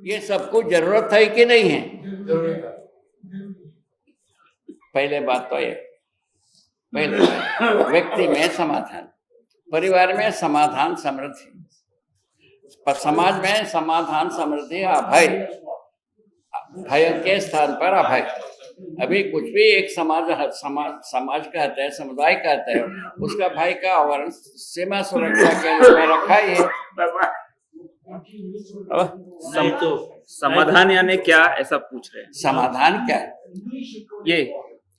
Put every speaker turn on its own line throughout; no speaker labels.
ये सबको जरूरत है कि नहीं है? पहले बात तो ये, पहले व्यक्ति में समाधान, परिवार में समाधान समृद्धि, समाज में समाधान समृद्धि, अभय, भय के स्थान पर अभय। अभी कुछ भी एक समाज कहते हैं, समुदाय कहते हैं, उसका भय का आवरण सीमा सुरक्षा के लिए में रखा ही है।
तो समाधान यानी क्या, ऐसा पूछ रहे हैं?
समाधान क्या है?
ये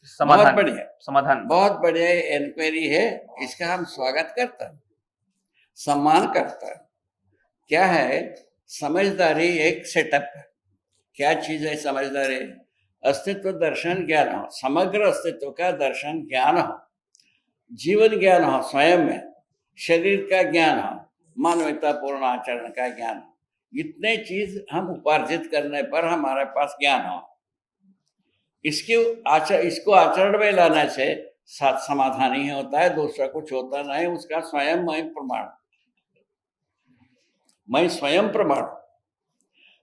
समाधान,
बहुत बढ़िया
समाधान,
बहुत बढ़िया इंक्वायरी है, इसका हम स्वागत करते हैं, सम्मान करते हैं। क्या है समझदारी? एक सेटअप है। क्या चीज है समझदारी? अस्तित्व दर्शन ज्ञान हो, समग्र अस्तित्व का दर्शन ज्ञान हो, जीवन ज्ञान हो, स्वयं में शरीर का ज्ञान हो, मानवता पूर्ण आचरण का ज्ञान हो। इतने चीज हम उपार्जित करने पर हमारे पास ज्ञान हो, इसको आचरण में लाने से साथ समाधान ही होता है, दूसरा कुछ होता नहीं। उसका स्वयं मैं प्रमाण, मैं स्वयं प्रमाण।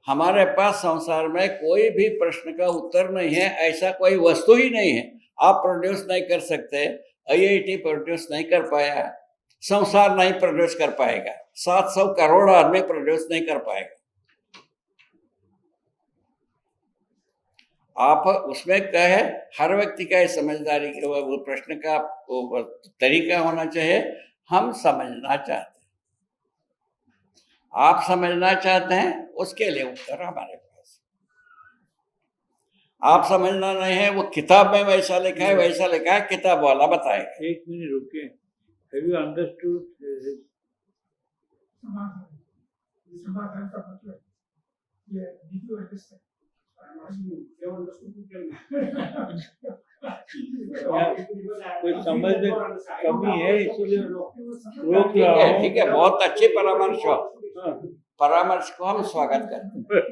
हमारे पास संसार में कोई भी प्रश्न का उत्तर नहीं है, ऐसा कोई वस्तु ही नहीं है। आप प्रोड्यूस नहीं कर सकते, IIT प्रोड्यूस नहीं कर पाया, संसार नहीं प्रोड्यूस कर पाएगा, 700 करोड़ आदमी प्रोड्यूस नहीं कर पाएगा। आप उसमें क्या है, हर व्यक्ति का समझदारी वो प्रश्न का वो तरीका होना चाहिए। हम समझना चाहते हैं, आप समझना चाहते हैं, उसके लिए उत्तर हमारे पास। आप समझना नहीं है, वो किताब में वैसा लिखा है, वैसा लिखा है, किताब वाला बताएगा।
एक मिनट रुकिए, हैव यू अंडरस्टूड?
समाधान का मतलब ये वीडियो अंडरस्टैंड
कोई समझ में कमी है, इसलिए रोक रहा हूँ।
ठीक है, बहुत अच्छी परामर्श हो, परामर्श को हम स्वागत करते हैं।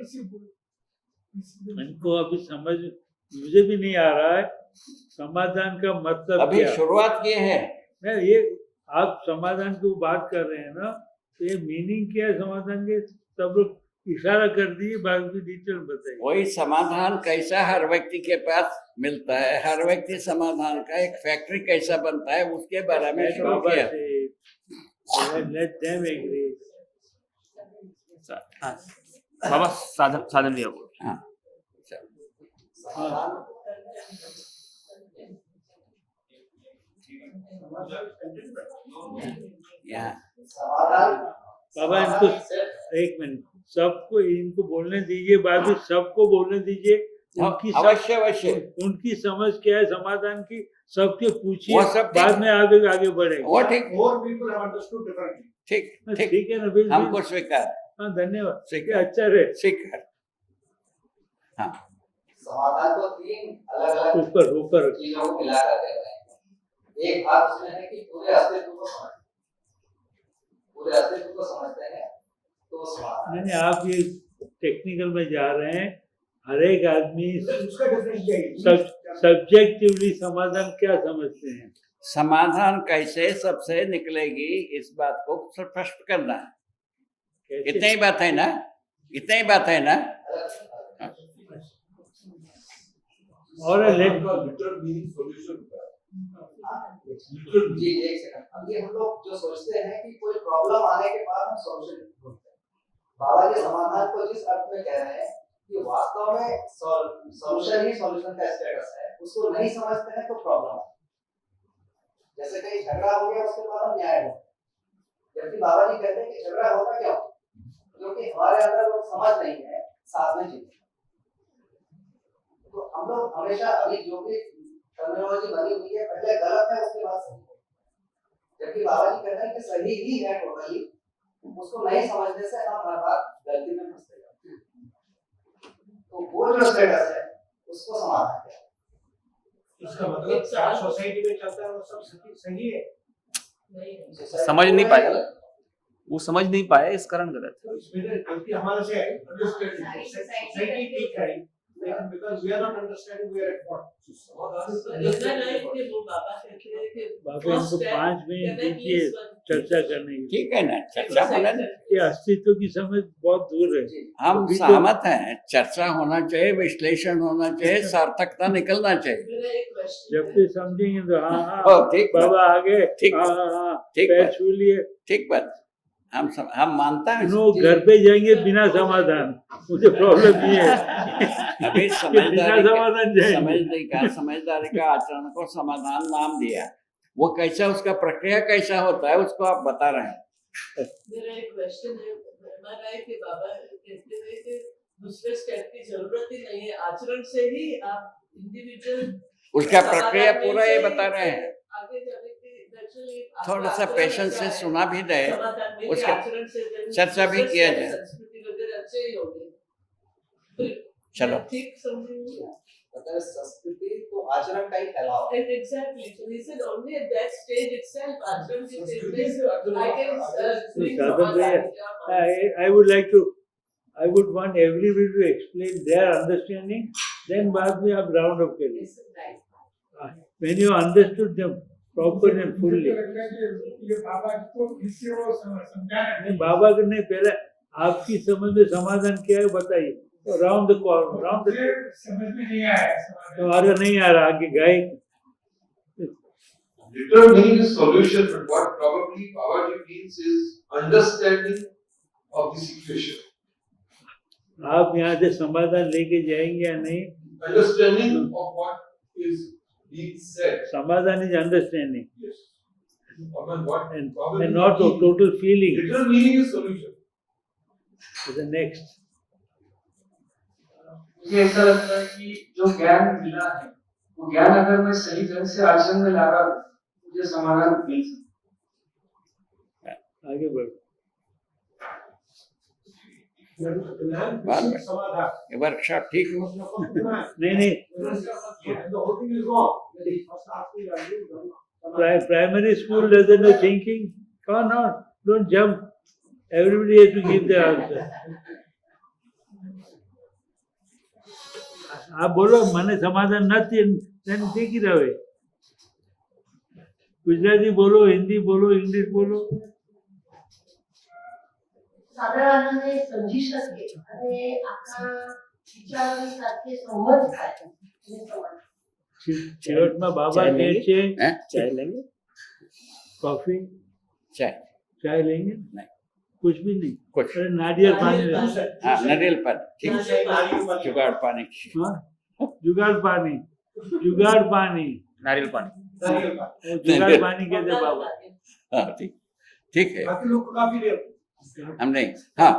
इनको अभी समझ मुझे भी नहीं आ रहा है समाधान का मतलब
अभी
क्या?
शुरुआत की है।
नहीं, ये आप समाधान की बात कर रहे हैं ना, तो ये मीनिंग क्या है समाधान के? सब लोग इशारा कर दिए, बाद में डिटेल बताइए।
वही समाधान कैसा हर व्यक्ति के पास मिलता है, हर व्यक्ति समाधान का एक फैक्ट्री कैसा बनता है, उसके बारे में शुरू किया।
Let them agree.
बाबा साधन दिया बोल।
हाँ,
बाबा इनको एक मिनट, सबको इनको बोलने दीजिए, बाद में सबको बोलने दीजिए।
अवश्य अवश्य।
उनकी समझ क्या है समाधान की, सबके पूछिए,
वो सब
बाद में आगे बढ़ेंगे।
वो ठीक ठीक
ठीक है ना? बिल्कुल
हमको स्वीकार।
हाँ, धन्यवाद।
स्वीकार,
अच्छा रहे,
स्वीकार। हाँ,
समाधान को 3 अलग-अलग
ऊपर
चीजों को मिला कर दे रहे हैं। एक बात उसमें है कि पूरे अस्तित्व को समझते हैं तो समाधान।
नहीं, आप ये टेक्निकल में जा रहे हैं। हर एक आदमी सब्जेक्टिवली समाधान क्या समझते हैं,
समाधान कैसे सबसे निकलेगी, इस बात को स्पष्ट करना है। इतनी ही बात है ना, इतनी ही बात है ना।
और
जी एक सेकंड, अभी हम लोग जो सोचते हैं कि कोई प्रॉब्लम आने के बाद हम सॉल्यूशन ढूंढते हैं। बाबा जी समाधान को जिस अर्थ में कह रहे हैं कि वास्तव में सॉल्यूशन ही सॉल्यूशन का स्टेटस है, उसको नहीं समझते हैं तो प्रॉब्लम है। जैसे कहीं झगड़ा हो गया, उसके बाद हम न्याय हो, जबकि बाबा जी कहते हैं कि झगड़ा होता क्यों? क्योंकि हमारे अंदर वो समझ नहीं है साथ में जीते। तो हम लोग हमेशा अभी जो भी टर्मिनोलॉजी बनी हुई है, पहले गलत है उसके बाद सही है, जबकि बाबा जी कहते हैं कि सही ही है टोटली। उसको नहीं समझने से हम हर बार गलती में फंसते जाते हैं। तो वो जो स्टेटस है उसको समाधान है।
इसका मतलब क्या सोसाइटी में चलता है वो सब सही है?
समझ नहीं पाया, वो समझ नहीं पाया, इस कारण गलत है।
इसमें गलती हमारे से है। सोसाइटी ठीक है, Because we are not understanding, we are at fault.
इतना नहीं कि वो बाबा कहते हैं कि
बाबा इनको 5 मिनट दीजिए चर्चा करने की।
ठीक है ना, चर्चा होना नहीं।
ये अस्तित्व की समझ बहुत दूर है।
हम
अभी तो-
सहमत हैं, चर्चा होना चाहिए, विश्लेषण होना चाहिए, सार्थकता निकलना चाहिए।
मेरा एक क्वेश्चन
जब भी समझेंगे तो हाँ हाँ
ओ, ठीक बात,
बाबा आगे,
ठीक
हाँ हाँ हाँ
ठीक
पैर
बात।
छू लिए।
ठीक बात, हम मानता है।
नो घर पे जाएंगे बिना समाधान, मुझे प्रॉब्लम नहीं है
अभी
कि बिना
समझदारी
समाधान जाएंगे।
समझदारी का आचरण को समाधान नाम दिया, वो कैसा, उसका प्रक्रिया कैसा होता है उसको आप बता रहे हैं।
मेरा एक क्वेश्चन है, माना है कि बाबा कहते हैं कि दूसरे स्टेप की जरूरत ही नहीं है, आचरण से ही आप इंडिविजुअल
उसका प्रक्रिया पूरा ये बता रहे हैं।
आगे जाने की naturally
थोड़ा
आपका
सा
आचरण
पेशेंस
अच्छा
से
है,
सुना भी दे,
समाधान में
उसका
आचरण से जब
चर्चा भी
दूसरे
किया
step
जाए।
संस्कृति वगैरह अच्छे ही होंगे।
चलो।
ठीक समझूंगी।
मतलब संस्कृति तो आचरण का ही फैलाव है।
Exactly. So he said only at that stage itself, आचरण के stage में I can bring
साधन
समाधान।
I would like to, I would want everybody to explain their understanding, then बाद में आप round up करिए। When you understood them properly and fully.
ये बाबा को किसी को समझाना
नहीं, बाबा को नहीं, पहले आपकी समझ में समाधान क्या है बताइए। तो round the corner, round the,
समझ में नहीं आया समाधान।
तो अगर नहीं आ रहा आगे गाय
Literal meaning is solution, but what probably Babaji means is understanding of the situation.
आप यहाँ से समाधान लेके जाएंगे या नहीं?
Understanding of what is being said.
समाधान is understanding
Yes. Or what
and
probably
not a total feeling.
literal meaning is solution.
To the next.
मुझे ऐसा लगता है कि जो ज्ञान मिला है वो ज्ञान अगर मैं सही ढंग से आचरण में ला रहा हूँ मुझे समाधान मिल सकता है।
आगे बढ़ो।
समाधान।
ये वर्कशॉप ठीक हो।
नहीं नहीं,
The whole thing is wrong. First asking you,
primary school doesn't know thinking. Come on, don't jump. Everybody has to give the answer. आप बोलो મને સમાધાન નથી, then take it away. Gujarati બોલો, હિન્દી બોલો, ઇંગ્લિશ બોલો.
સાધારણને સમજી શકે અને આખા વિચારોની સાથે સંમત થાય અને સમાધાન.
છેવટમાં બાબા કહે છે
हैं?
चाय लेंगे?
कॉफी
चाय
चाय लेंगे?
नहीं।
कुछ भी नहीं।
कुछ।
अरे नारियल पानी ले।
हाँ, नारियल पानी ठीक है। जुगाड़ पानी।
हाँ, जुगाड़ पानी, जुगाड़ पानी,
नारियल पानी।
जुगाड़ पानी कहते बाबा।
हाँ ठीक, ठीक है।
बाकी लोग को काफी देर
हम नहीं, हाँ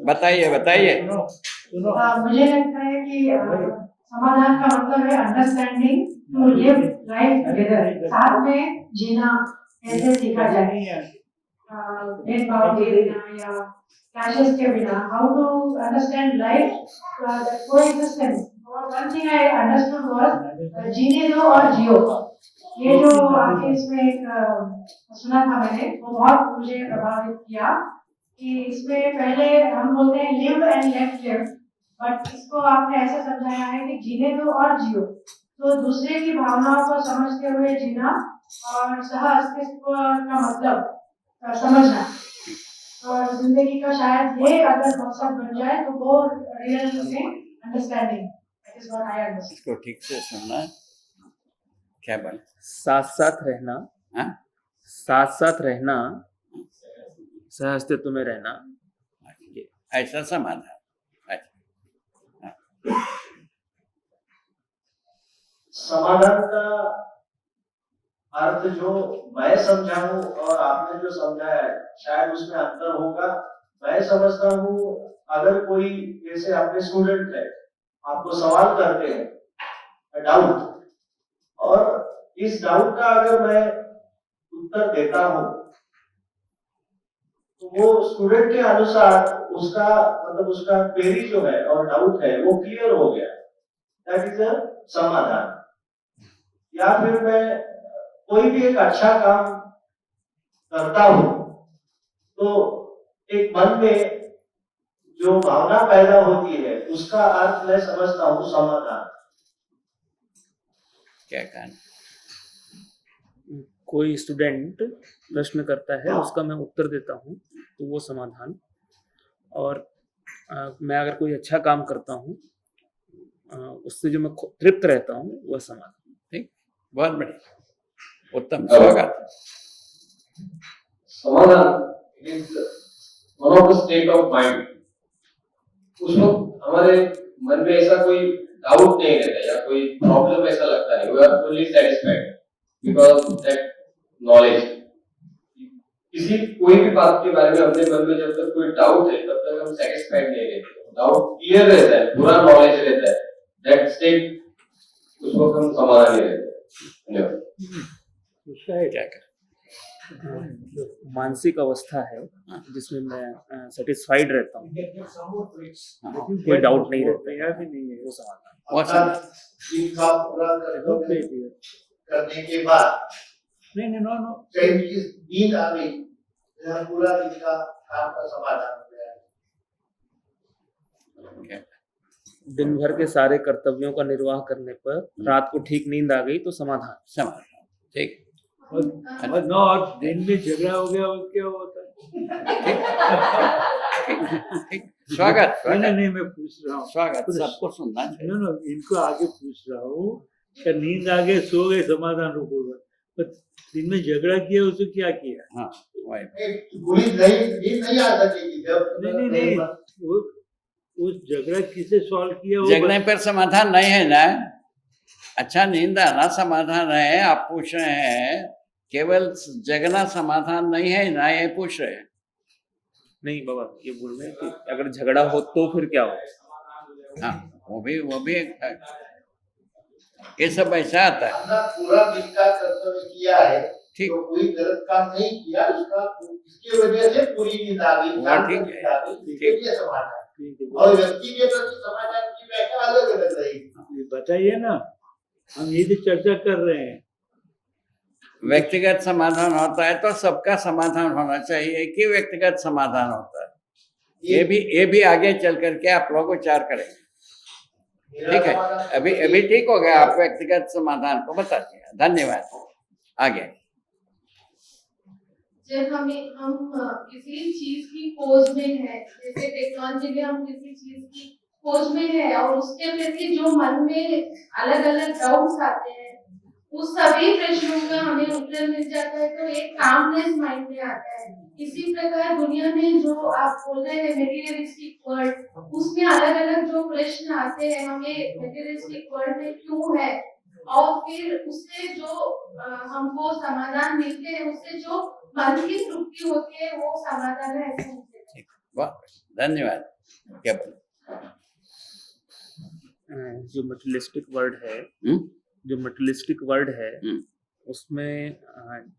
बताइए बताइए।
सुनो,
मुझे लगता है कि समाधान का मतलब है understanding to live life together, साथ में जीना कैसे सीखा जाए, भेदभाव के बिना या क्लैशेस के बिना, how to understand life, coexistence. और one thing I understood was जीने दो और जियो। ये जो आपके इसमें एक सुना था मैंने, वो बहुत मुझे प्रभावित किया कि इसमें पहले हम बोलते हैं live and let live, but इसको आपने ऐसे समझाया है कि जीने दो और जियो। तो दूसरे की भावनाओं को समझते हुए जीना और सह अस्तित्व का मतलब समझना, और जिंदगी का शायद ये अगर मकसद बन जाए तो वो रियल में understanding, that is what I understand.
इसको ठीक से सुनना। क्या बोले?
साथ साथ रहना,
हाँ?
साथ साथ रहना, सह अस्तित्व में रहना,
ऐसा समाधान।
समाधान का अर्थ जो मैं समझा हूँ और आपने जो समझाया है शायद उसमें अंतर होगा। मैं समझता हूँ अगर कोई जैसे अपने स्टूडेंट है, आपको सवाल करते हैं डाउट, और इस डाउट का अगर मैं उत्तर देता हूँ तो वो स्टूडेंट के अनुसार उसका मतलब उसका क्वेरी जो है और डाउट है वो क्लियर हो गया, दैट इज अ समाधान। या फिर मैं कोई भी एक अच्छा काम करता हूं तो एक मन में
जो भावना पैदा होती है उसका अर्थ मैं समझता हूँ समाधान।
क्या कहना?
कोई स्टूडेंट प्रश्न करता है, उसका मैं उत्तर देता हूँ, तो वो समाधान। और मैं अगर कोई अच्छा काम करता हूँ, उससे जो मैं तृप्त रहता हूँ, वह समाधान।
ठीक, बहुत बढ़िया, उत्तम, स्वागत।
समाधान is one of the state of mind. उस वक्त हमारे मन में ऐसा कोई डाउट नहीं रहता या कोई प्रॉब्लम ऐसा लगता नहीं, we are fully satisfied because that knowledge. किसी कोई भी बात के बारे में अपने मन में जब तक कोई डाउट है तब तक हम सेटिस्फाइड नहीं रहते। डाउट क्लियर रहता है, पूरा नॉलेज रहता है, दैट स्टेट उस वक्त हम समाधानी रहते हैं।
उसका है
क्या कर?
मानसिक अवस्था है जिसमें मैं सेटिस्फाइड रहता हूँ, कोई डाउट नहीं रहता,
यहाँ भी नहीं है।
वो समाधान।
वो सब
एक काम पूरा करने के बाद
नहीं नहीं, नो नो,
कहीं की नींद आ गई, यह पूरा दिन का काम का समाधान हो गया।
दिन भर के सारे कर्तव्यों का निर्वाह करने पर रात को ठीक नींद आ गई तो समाधान।
समाधान, ठीक।
और नो, और दिन में झगड़ा हो गया और क्या होता है?
ठीक, स्वागत।
नहीं नहीं, मैं पूछ रहा हूँ,
स्वागत, सबको सुनना चाहिए।
नो नो, इनको आगे पूछ रहा हूँ कि नींद आ गए, सो गए, समाधान होगा, पर दिन में झगड़ा किया, उसको क्या किया?
हाँ, वही।
पूरी नींद नहीं आ सकेगी जब
नहीं नहीं, वो झगड़ा किसे सॉल्व किया?
जगने पर समाधान नहीं है ना। अच्छा, नींद आना समाधान है, आप पूछ रहे हैं। केवल जगना समाधान नहीं है ना, ये पूछ रहे हैं।
नहीं बाबा, ये बोल रहे हैं कि अगर झगड़ा हो तो फिर क्या हो?
हाँ, वो भी एक है। ये सब ऐसा आता है।
हमने पूरा दिन का कर्तव्य किया है,
ठीक,
तो कोई गलत काम नहीं किया, इसकी वजह से पूरी नींद आ गई,
ठीक है,
ये समाधान। और व्यक्ति के प्रति समाधान की व्याख्या अलग अलग रहेगी।
बताइए ना, हम ये भी चर्चा कर रहे हैं।
व्यक्तिगत समाधान होता है तो सबका समाधान होना चाहिए कि व्यक्तिगत समाधान होता है। ये भी आगे चल करके आप लोग विचार करेंगे। ठीक है, अभी ठीक हो गया, आप व्यक्तिगत समाधान को बता दिया, धन्यवाद। आगे।
जब हम किसी चीज की खोज में है, जैसे टेक्नोलॉजी में हम किसी चीज की खोज में है और उसके प्रति जो मन में अलग अलग डाउट्स आते हैं, उस सभी प्रश्नों का हमें उत्तर मिल जाता है, तो एक कामनेस माइंड में आता है। इसी प्रकार दुनिया में जो आप बोल रहे हैं मटेरियलिस्टिक वर्ल्ड, उसमें अलग अलग जो प्रश्न आते हैं, हमें मटेरियलिस्टिक वर्ल्ड में क्यों है, और फिर उससे जो हमको समाधान मिलते हैं, उससे जो मन की तृप्ति होती है, वो समाधान है, ऐसा मुझे लगता है।
धन्यवाद। क्या बोले?
जो मटेरियलिस्टिक वर्ल्ड है, जो मटेरियलिस्टिक वर्ल्ड है, उसमें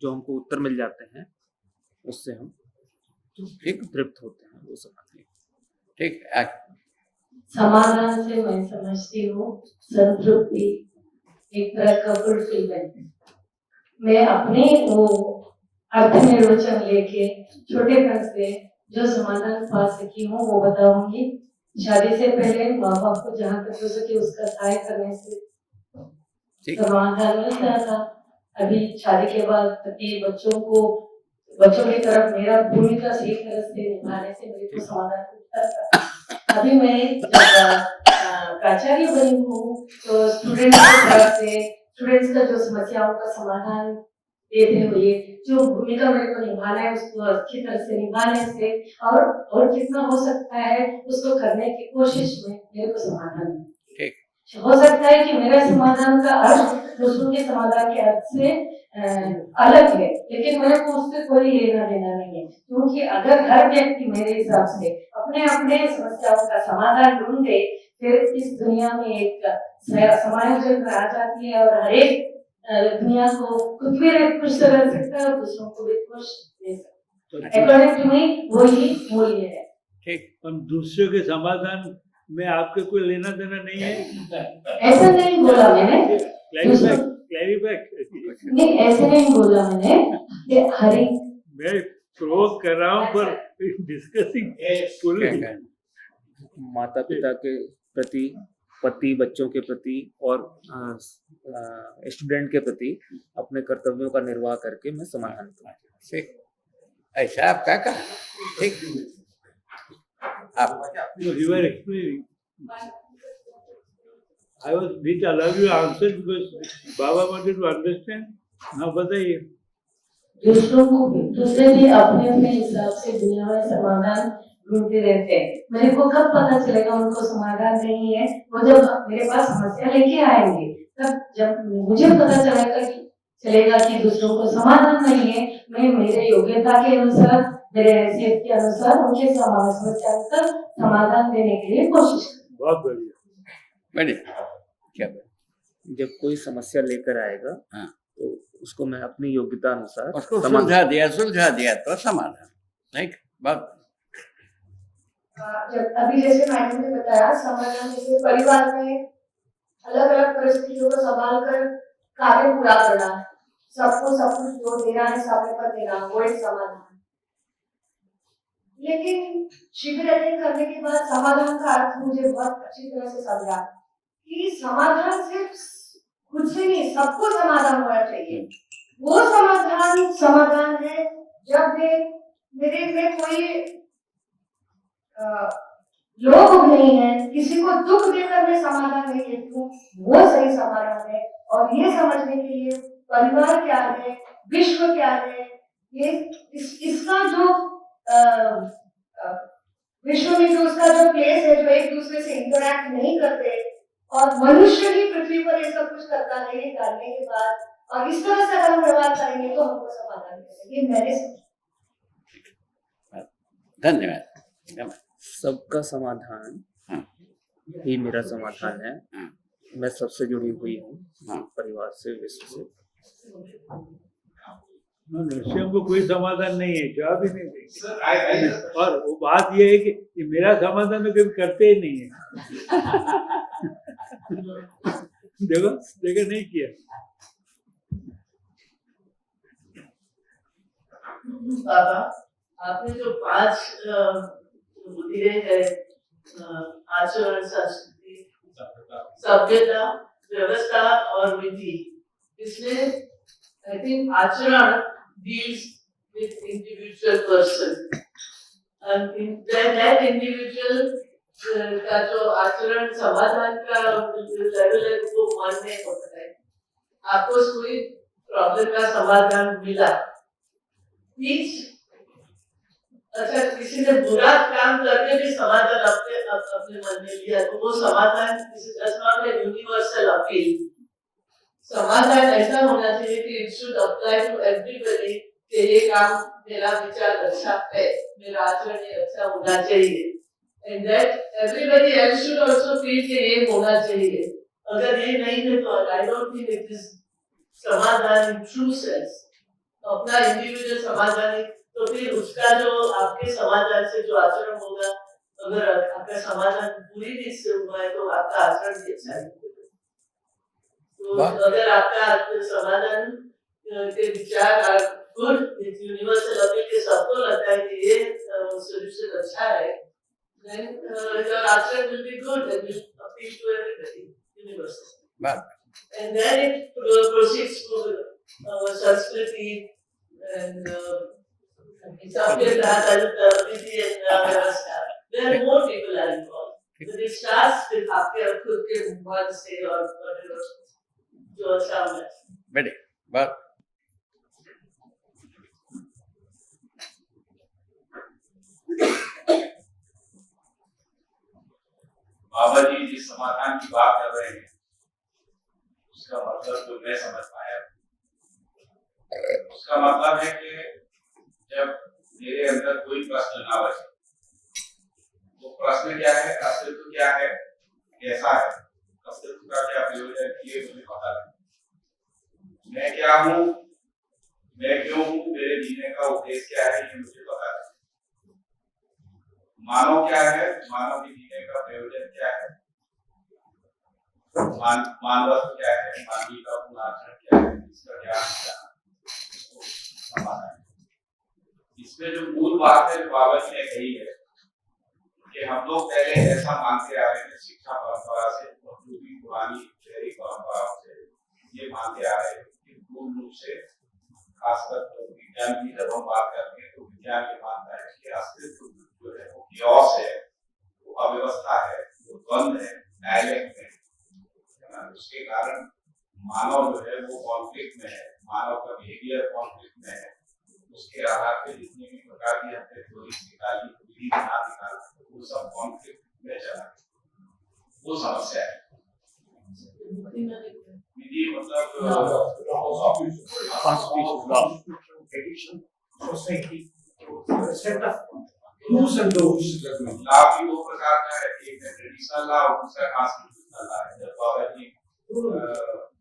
जो हमको उत्तर मिल जाते हैं, उससे हम ठीक तृप्त होते हैं, वो समाधान।
ठीक।
समाधान से मैं समझती हूँ संतृप्ति, एक तरह का फुलफिलमेंट। मैं अपने वो अर्थ निर्वचन लेके छोटेपन से जो समाधान पा सकी हूँ वो बताऊंगी। शादी से पहले माँ बाप को जहाँ तक हो सके उसका सहाय करने से समाधान मिलता था। अभी शादी के बाद पति बच्चों की तरफ मेरा भूमिका सही तरह से निभाने से मेरे को समाधान मिलता था। अभी मैं प्राचार्य बनी हूँ तो स्टूडेंट्स की तरफ से स्टूडेंट्स का जो समस्याओं का समाधान देते हुए जो भूमिका मेरे को निभाना है उसको अच्छी तरह से निभाने से और जितना हो सकता है उसको करने की कोशिश में मेरे को समाधान हो सकता है कि मेरा समाधान का अर्थ दूसरों के समाधान के अर्थ से अलग है, लेकिन मेरे को उससे कोई लेना देना नहीं है, क्योंकि अगर हर व्यक्ति मेरे हिसाब से अपने अपने समस्याओं का समाधान ढूंढे, फिर इस दुनिया में एक समायोजन आ जाती है और हर एक दुनिया को खुद भी खुश कर सकता है और दूसरों को भी खुश दे सकता है। अकॉर्डिंग टू मी वो ही मूल्य है।
ठीक।
हम दूसरों के समाधान में आपके कोई लेना देना नहीं है,
ऐसा नहीं बोला मैंने। नहीं, ऐसे नहीं बोला मैंने कि हर एक
मैं प्रोवोक कर रहा हूँ पर डिस्कसिंग
माता पिता के प्रति, पति बच्चों के प्रति और स्टूडेंट के प्रति अपने कर्तव्यों का निर्वाह करके मैं समाधान करूँ।
ठीक, ऐसा आपका कहा, ठीक। आप
You were explaining. I was bit allowed you answer because Baba wanted to understand. now बताइए।
दूसरों को भी, दूसरे भी अपने अपने हिसाब से दुनिया में समाधान ढूंढते रहते हैं। मेरे को कब पता चलेगा उनको समाधान नहीं है? वो जब मेरे पास समस्या लेके आएंगे, तब जब मुझे पता चलेगा कि दूसरों को समाधान नहीं है, मैं मेरे योग्यता के अनुसार, मेरे हैसियत के अनुसार उनके समस्या का समाधान देने के लिए कोशिश करूँ।
बहुत बढ़िया।
बढ़िया, क्या
जब कोई समस्या लेकर आएगा,
हाँ,
तो उसको मैं अपनी योग्यता अनुसार
उसको सुलझा दिया तो समाधान, ठीक। बात
जब अभी जैसे मैडम ने बताया, समाधान जैसे परिवार में अलग अलग परिस्थितियों को संभाल कर कार्य पूरा करना है, सबको सब कुछ जो देना है समय पर देना, वो एक समाधान। लेकिन शिविर अटेंड करने के बाद समाधान का अर्थ मुझे बहुत अच्छी तरह से समझा कि समाधान सिर्फ खुद से नहीं, सबको समाधान होना चाहिए। वो समाधान है जब मेरे में कोई लोभ नहीं है, किसी को दुख देकर मैं समाधान नहीं देती हूँ, वो सही समाधान है। और ये समझने के लिए परिवार क्या है, विश्व क्या है, ये इसका जो विश्व में जो उसका जो प्लेस है, जो एक दूसरे से इंटरैक्ट नहीं करते, और मनुष्य ही पृथ्वी पर ये सब कुछ करता है, ये जानने के बाद, और इस तरह से अगर हम व्यवहार करेंगे तो हमको समाधान मिलेगा। ये मैंने
धन्यवाद।
सबका समाधान ही मेरा समाधान है। मैं सबसे जुड़ी हुई हूँ, परिवार से, विश्व से।
नरसिंह को कोई समाधान नहीं है, जवाब ही नहीं देंगे। और वो बात ये है कि मेरा समाधान तो कभी करते ही नहीं है। देखो नहीं किया।
बाबा, आपने जो 5 दिए हैं, आचरण, संस्कृति, सभ्यता, व्यवस्था और विधि, इसमें I think आचरण deals with individual person, and in that individual का जो आचरण समाधान का लेवल है वो मन में होता है। आपको कोई प्रॉब्लम का समाधान मिला, अच्छा किसी ने बुरा काम करके भी समाधान अपने मन में लिया, तो वो समाधान यूनिवर्सल अपील। समाधान ऐसा होना चाहिए कि it should apply to everybody, कि ये काम, मेरा विचार अच्छा है, मेरा आचरण अच्छा होना चाहिए, and that everybody else should also feel कि ये होना चाहिए। अगर ये नहीं है तो I don't think it is समाधान इन ट्रू सेंस। अपना इंडिविजुअल समाधान है, तो फिर उसका जो आपके समाधान से जो आचरण होगा, अगर आपका समाधान पूरी रीत से हुआ है तो आपका आचरण भी अच्छा है। तो अगर आपका समाधान के विचार गुड, यूनिवर्सल अपील के सबको लगता है कि ये सॉल्यूशन अच्छा है, then your आचरण will be good and will appeal to everybody, universal. And then it proceeds to Sanskrit and Savyata and Vidhi and Vyavastha. There are more people are involved. But it starts with आपके खुद के मन से और जो अच्छा है।
Very well.
बाबा जी जिस समाधान की बात कर रहे हैं, उसका मतलब जो मैं समझ पाया, उसका मतलब है कि जब मेरे अंदर कोई प्रश्न ना बचे, तो प्रश्न क्या है, अस्तित्व क्या है, कैसा है, अस्तित्व का क्या प्रयोजन है, ये मुझे पता नहीं। मैं क्या हूँ, मैं क्यों हूँ, मेरे जीने का उद्देश्य क्या है, ये मुझे पता नहीं। मानव क्या है, मानव के जीने का प्रयोजन क्या है, मानवत्व क्या है, मानवीय का गुणाचरण क्या है, इसका ज्ञान क्या है, समाधान। इसमें जो मूल बात है बाबा जी ने कही है कि हम लोग पहले ऐसा मानते आ रहे हैं शिक्षा परंपरा से और जो भी पुरानी शहरी परंपराओं से ये मानते आ रहे हैं कि मूल रूप से खासकर विज्ञान की जब हम बात करते हैं तो विज्ञान ये मानता है कि अस्तित्व जो है वो chaos है, वो अव्यवस्था है, वो द्वंद है, डायलेक्ट है ना। उसके कारण मानव जो है वो कॉन्फ्लिक्ट में है, मानव का बिहेवियर कॉन्फ्लिक्ट में है। उसके आधार पे जितनी भी प्रकार की हमने थ्योरी निकाली, विधि बना निकाली, वो सब कॉन्फ्लिक्ट में चला गया। वो समस्या है। विधि मतलब
society set of rules and don'ts.
Law भी दो प्रकार का है, एक है ट्रेडिशनल लॉ और दूसरा कॉन्स्टिट्यूशनल लॉ है। जब बाबा जी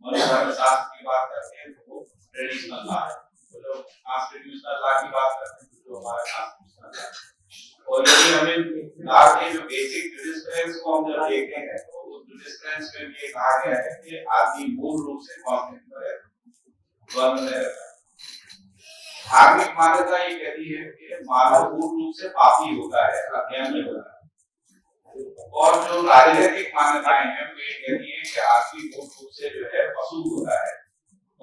मनोधर्म शास्त्र की बात करते हैं तो वो ट्रेडिशनल लॉ है, तो जब कॉन्स्टिट्यूशनल लॉ की बात करते हैं तो हमारा कॉन्स्टिट्यूशनल लॉ है। और यदि हमें लॉ के जो बेसिक जुडिस्प्रूडेंस को हम जब देखते हैं तो उस जुडिस्प्रूडेंस में भी ये कहा गया है कि आदमी मूल रूप से कॉन्फ्लिक्ट में रहता है, द्वंद में रहता है। धार्मिक मान्यता ये कहती है कि मानव मूल रूप से पापी होता है, अज्ञानी होता है। और जो राजनीतिक मान्यताएं हैं वो ये कहती है कि आदमी मूल रूप से जो है पशु होता है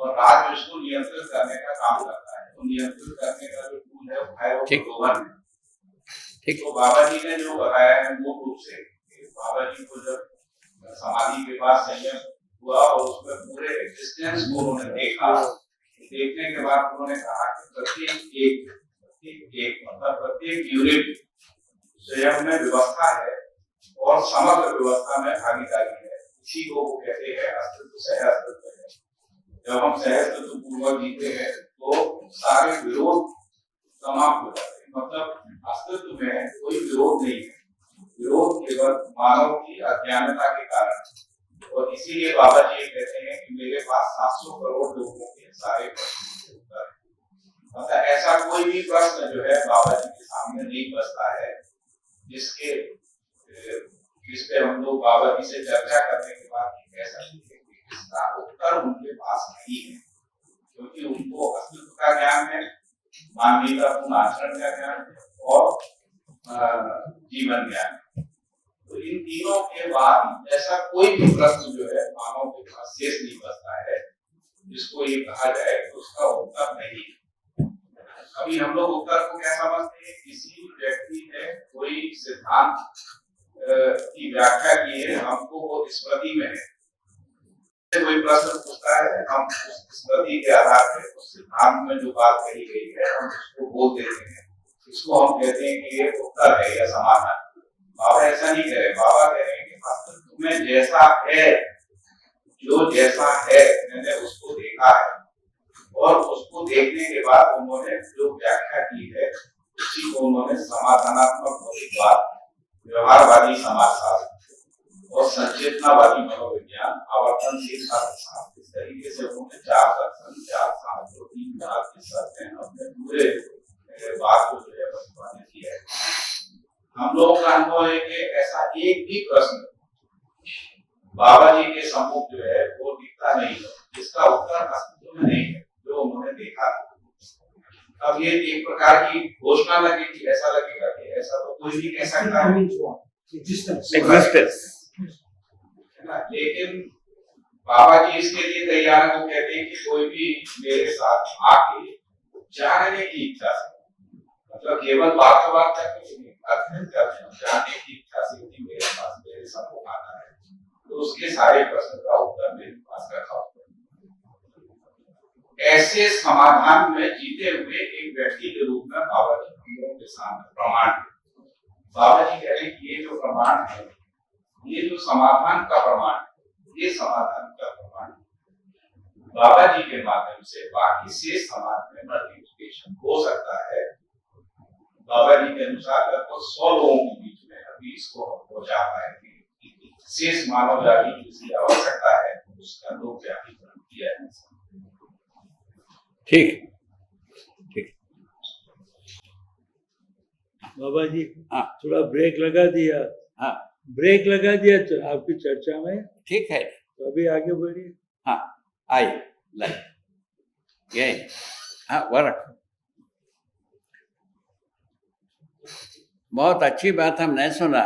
और राज उसको नियंत्रित करने का काम करता है। तो नियंत्रित करने का जो टूल है वो है वो प्रलोभन है। तो बाबा जी ने जो बताया है मूल रूप से, बाबा जी को जब समाधि के बाद संयम हुआ और उसमें पूरे एग्जिस्टेंस को उन्होंने देखा, देखने के बाद उन्होंने कहा कि प्रत्येक मतलब प्रत्येक यूनिट स्वयं में व्यवस्था है और समग्र व्यवस्था में भागीदारी है। इसी को वो कहते हैं अस्तित्व सह अस्तित्व है। जब हम सह अस्तित्व पूर्वक जीते हैं तो सारे विरोध समाप्त हो जाते हैं। मतलब अस्तित्व में कोई विरोध नहीं है, विरोध केवल मानव की अज्ञानता के कारण। और इसीलिए बाबा जी कहते हैं कि मेरे पास 700 करोड़ लोगों के सारे प्रश्न उत्तर है। मतलब ऐसा कोई भी प्रश्न जो है बाबा जी के सामने नहीं बचता है जिस पे हम लोग बाबा जी से चर्चा करने के बाद कह सकते हैं कि इसका उत्तर उनके पास नहीं है, क्योंकि उनको अस्तित्व का ज्ञान है, मानवीयता पूर्ण आचरण का ज्ञान है और जीवन ज्ञान है। तो इन तीनों के बाद ऐसा कोई भी प्रश्न जो है मानव के पास शेष नहीं बचता है जिसको ये कहा जाए तो उसका उत्तर नहीं है। अभी हम लोग उत्तर को क्या समझते हैं, किसी व्यक्ति ने कोई सिद्धांत की व्याख्या की है, हमको वो स्मृति में है, कोई प्रश्न पूछता है, हम उस स्मृति के आधार पर उस सिद्धांत में जो बात कही गई है हम उसको बोल देते हैं, इसको हम कहते हैं कि ये उत्तर है या समाधान। बाबा ऐसा नहीं कह रहे, बाबा कह रहे हैं कि अस्तित्व में जैसा है, जो जैसा है मैंने उसको देखा है और उसको देखने के बाद उन्होंने जो व्याख्या की है उसी को उन्होंने समाधानात्मक भौतिकवाद, व्यवहारवादी समाजशास्त्र और संचेतनावादी मनोविज्ञान, आवर्तनशील शास्त्र, इस तरीके से उन्होंने 4 दर्शन, 4 शास्त्र, 3 सत्य अपने पूरे बात को जो है प्रतिपादित किया है। हम लोगों का अनुभव है कि ऐसा एक भी प्रश्न बाबा जी के सम्मुख जो है वो दिखता नहीं है, जिसका उत्तर अस्तित्व में नहीं है, जो उन्होंने देखा। अब ये एक प्रकार की घोषणा लगेगी, ऐसा लगेगा कि ऐसा तो कोई भी कह सकता है, लेकिन बाबा जी इसके लिए तैयार है। वो कहते हैं कि कोई भी मेरे साथ आके जानने की इच्छा से, मतलब केवल बात तक अध्ययन करने जानने की इच्छा से कि मेरे पास मेरे सम्मुख आता है तो उसके सारे प्रश्न का उत्तर मेरे पास रखा होता है। ऐसे समाधान में जीते हुए एक व्यक्ति के रूप में बाबा जी हम लोगों के सामने प्रमाण है। बाबा जी कह रहे हैं कि ये जो प्रमाण है, ये जो समाधान का प्रमाण है, ये समाधान का प्रमाण बाबा जी के माध्यम से बाकी शेष समाज में मल्टीप्लिकेशन हो सकता है। बाबा जी के अनुसार लगभग 100 लोगों के बीच में अभी इसको हम पहुंचा पाएंगे। शेष मानव जाति की जिसकी आवश्यकता है उसका लोक व्यापीकरण किया है।
ठीक ठीक
बाबा जी,
हाँ
थोड़ा ब्रेक लगा दिया,
हाँ
ब्रेक लगा दिया तो आपकी चर्चा में,
ठीक है।
तो अभी आगे बढ़िए।
हाँ आइए लाइए, ये हाँ वो रखो। बहुत अच्छी बात हमने सुना।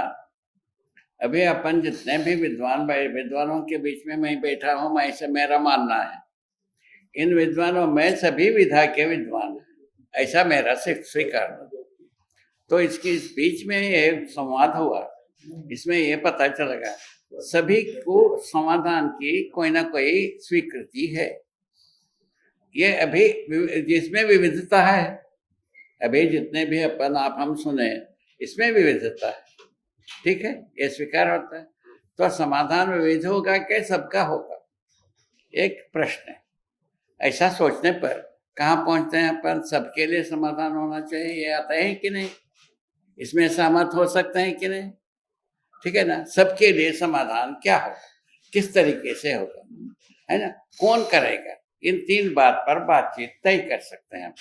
अभी अपन जितने भी विद्वानों के बीच में मैं बैठा हूँ, मैं ऐसे मेरा मानना है, इन विद्वानों में सभी विधा के विद्वान हैं, ऐसा मेरा स्वीकार। तो इसके इस बीच में ये संवाद हुआ, इसमें ये पता चलेगा सभी को समाधान की कोई ना कोई स्वीकृति है। ये अभी जिसमें विविधता है, अभी जितने भी अपन आप हम सुने, इसमें विविधता है, ठीक है, ये स्वीकार होता है। तो समाधान विविध होगा कि सबका होगा, एक प्रश्न है। ऐसा सोचने पर कहाँ पहुंचते हैं अपन? सबके लिए समाधान होना चाहिए, ये आता है कि नहीं? इसमें सहमत हो सकते हैं कि नहीं? ठीक है ना? सबके लिए समाधान क्या होगा, किस तरीके से होगा, है ना? कौन करेगा? इन तीन बात पर बातचीत तय कर सकते हैं,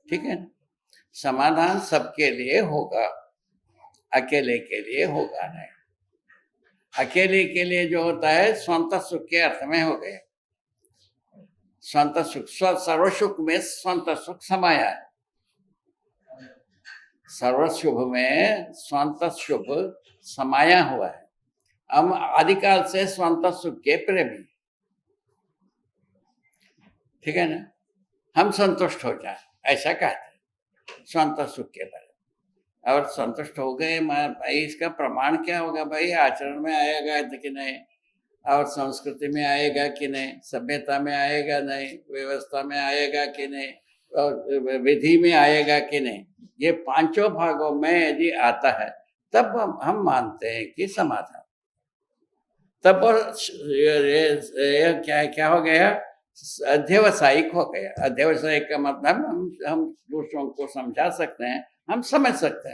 ठीक है ना? समाधान सबके लिए होगा, अकेले के लिए होगा नहीं। अकेले के लिए जो होता है स्वंत सुख के अर्थ में हो गया। स्वंत सुख, सर्वसुख में स्वंत सुख समाया है। सर्वशुभ में स्वंत शुभ समाया हुआ है। हम आदिकाल से स्वंत सुख के प्रेमी, ठीक है ना? हम संतुष्ट हो जाए ऐसा कहते हैं स्वंत सुख के बारे में। और संतुष्ट हो गए, भाई इसका प्रमाण क्या होगा? भाई आचरण में आएगा कि नहीं, और संस्कृति में आएगा कि नहीं, सभ्यता में आएगा नहीं, व्यवस्था में आएगा कि नहीं, और विधि में आएगा कि नहीं। ये पांचों भागों में यदि आता है तब हम मानते हैं कि समाधान। तब ये क्या हो गया? अध्यवसायिक हो गया। अध्यवसायिक का मतलब हम दूसरों को समझा सकते हैं, हम समझ सकते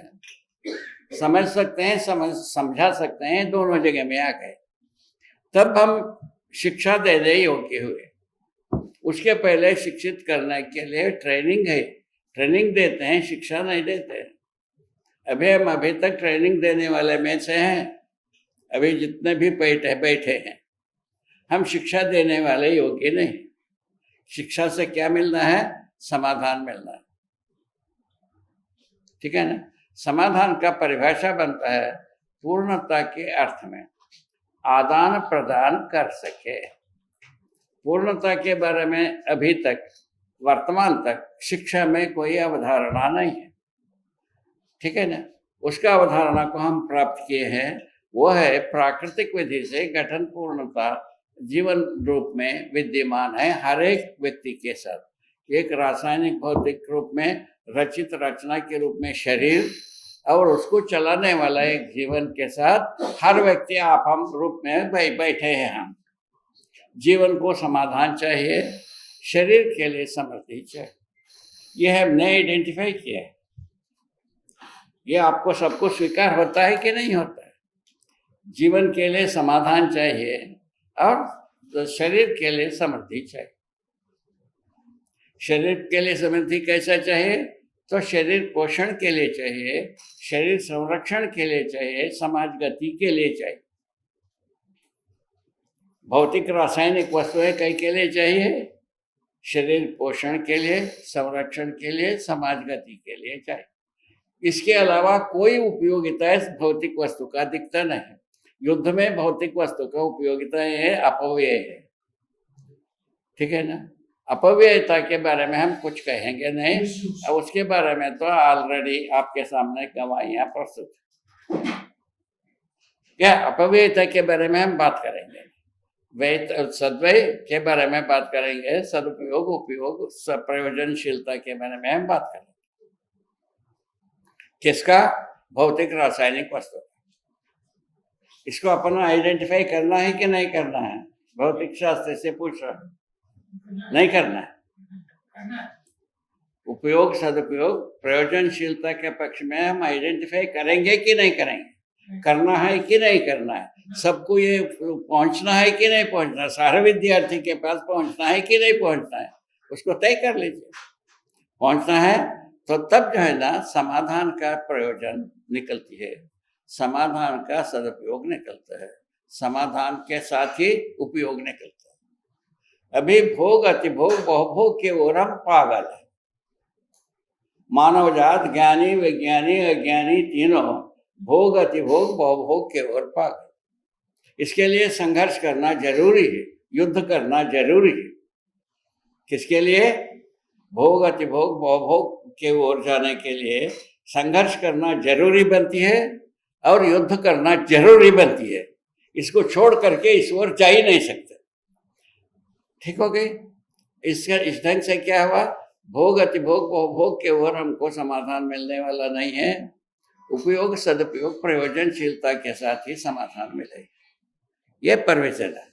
हैं, समझा सकते हैं, दोनों जगह में आ गए। तब हम शिक्षा देने योग्य हुए। उसके पहले शिक्षित करने के लिए ट्रेनिंग है, ट्रेनिंग देते हैं, शिक्षा नहीं देते। हम अभी तक ट्रेनिंग देने वाले में से हैं। अभी जितने भी बैठे हैं, हम शिक्षा देने वाले योग्य नहीं। शिक्षा से क्या मिलना है? समाधान मिलना है, ठीक है ना? समाधान का परिभाषा बनता है पूर्णता के अर्थ में आदान प्रदान कर सके। पूर्णता के बारे में अभी तक वर्तमान तक शिक्षा में कोई अवधारणा नहीं है, ठीक है ना? उसका अवधारणा को हम प्राप्त किए हैं, वो है प्राकृतिक विधि से गठन पूर्णता जीवन रूप में विद्यमान है हर एक व्यक्ति के साथ। एक रासायनिक भौतिक रूप में रचित रचना के रूप में शरीर, और उसको चलाने वाला एक जीवन के साथ हर व्यक्ति आप हम रूप में बैठे हैं। हम जीवन को समाधान चाहिए, शरीर के लिए समृद्धि चाहिए। यह हमने आइडेंटिफाई किया है। ये आपको सबको स्वीकार होता है कि नहीं होता है? जीवन के लिए समाधान चाहिए और शरीर के लिए समृद्धि चाहिए। शरीर के लिए समृद्धि कैसा चाहिए? तो शरीर पोषण के लिए चाहिए, शरीर संरक्षण के लिए चाहिए, समाज गति के लिए चाहिए। भौतिक रासायनिक वस्तुएं कई के लिए चाहिए? शरीर पोषण के लिए, संरक्षण के लिए, समाज गति के लिए चाहिए। इसके अलावा कोई उपयोगिता इस भौतिक वस्तु का दिखता नहीं। युद्ध में भौतिक वस्तु का उपयोगिता है अपव्यय है, ठीक है ना? अपव्ययता के बारे में हम कुछ कहेंगे नहीं, और उसके बारे में तो ऑलरेडी आपके सामने गवाहियां प्रस्तुत। क्या अपव्ययता के बारे में हम बात करेंगे? सद्वय के बारे में बात करेंगे, सदुपयोग, उपयोग, प्रयोजनशीलता के बारे में हम बात करेंगे। किसका? भौतिक रासायनिक वस्तु। इसको अपन आइडेंटिफाई करना है कि नहीं करना है? भौतिक शास्त्र से पूछ रहा, नहीं करना है। उपयोग, सदुपयोग, प्रयोजनशीलता के पक्ष में हम आइडेंटिफाई करेंगे कि नहीं करेंगे? करना है कि नहीं करना है? सबको ये पहुंचना है कि नहीं पहुंचना? सारे विद्यार्थी के पास पहुंचना है कि नहीं पहुंचना है? उसको तय कर लीजिए। पहुंचना है तो तब जो है ना समाधान का प्रयोजन निकलती है, समाधान का सदुपयोग निकलता है, समाधान के साथ ही उपयोग निकलता है। अभी भोग, अतिभोग, बहुभोग के ओर हम पागल है। मानवजात ज्ञानी विज्ञानी अज्ञानी तीनों भोग अतिभोग भवभोग के ओर भाग। इसके लिए संघर्ष करना जरूरी है, युद्ध करना जरूरी है। किसके लिए? भोग अतिभोग भवभोग के ओर जाने के लिए संघर्ष करना जरूरी बनती है और युद्ध करना जरूरी बनती है। इसको छोड़ करके इस ओर जा ही नहीं सकते। ठीक हो गई? इसका इस ढंग से क्या हुआ? भोग अतिभोग भोग के ओर हमको समाधान मिलने वाला नहीं है। उपयोग सदुपयोग प्रयोजनशीलता के साथ ही समाधान मिलेगा। ये प्रवचन है,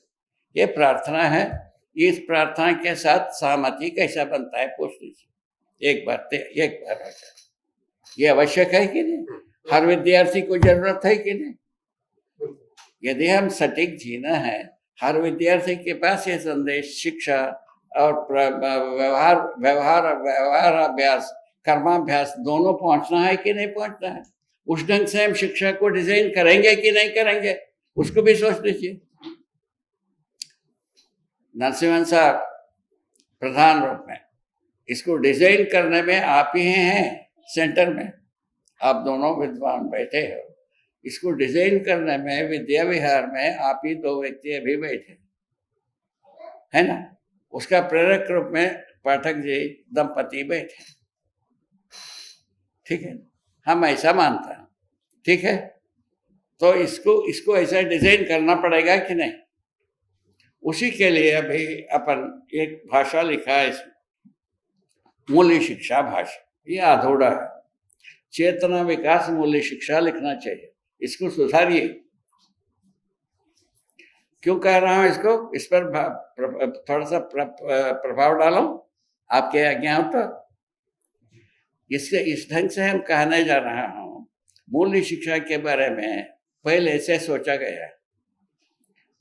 ये प्रार्थना है। इस प्रार्थना के साथ सहमति कैसा बनता है पूछ लीजिए एक बार हो जाए। ये आवश्यक है कि नहीं? हर विद्यार्थी को जरूरत है कि नहीं? यदि हम सटीक जीना है, हर विद्यार्थी के पास ये संदेश, शिक्षा और व्यवहार अभ्यास, कर्माभ्यास दोनों पहुंचना है कि नहीं पहुंचना है? उस ढंग से हम शिक्षा को डिजाइन करेंगे कि नहीं करेंगे, उसको भी सोच लीजिए। नरसिम्हन साहब प्रधान रूप में इसको डिजाइन करने में आप ही हैं सेंटर में, आप दोनों विद्वान बैठे हो। इसको डिजाइन करने में विद्या विहार में आप ही दो व्यक्ति अभी बैठे है ना। उसका प्रेरक रूप में पाठक जी दंपति बैठे। ठीक है, हम ऐसा मानते हैं। ठीक है, तो इसको ऐसा डिजाइन करना पड़ेगा कि नहीं? उसी के लिए अभी अपन एक भाषा लिखा है इसमें, मूल्य शिक्षा भाषा। ये अधूरा है। चेतना विकास मूल्य शिक्षा लिखना चाहिए। इसको सुधारिए। क्यों कह रहा हूं इसको? इस पर थोड़ा सा प्रभाव डालो, आपके आज्ञा हो तो। इसके इस ढंग से हम कहने जा रहा हूं, मूल्य शिक्षा के बारे में पहले से सोचा गया।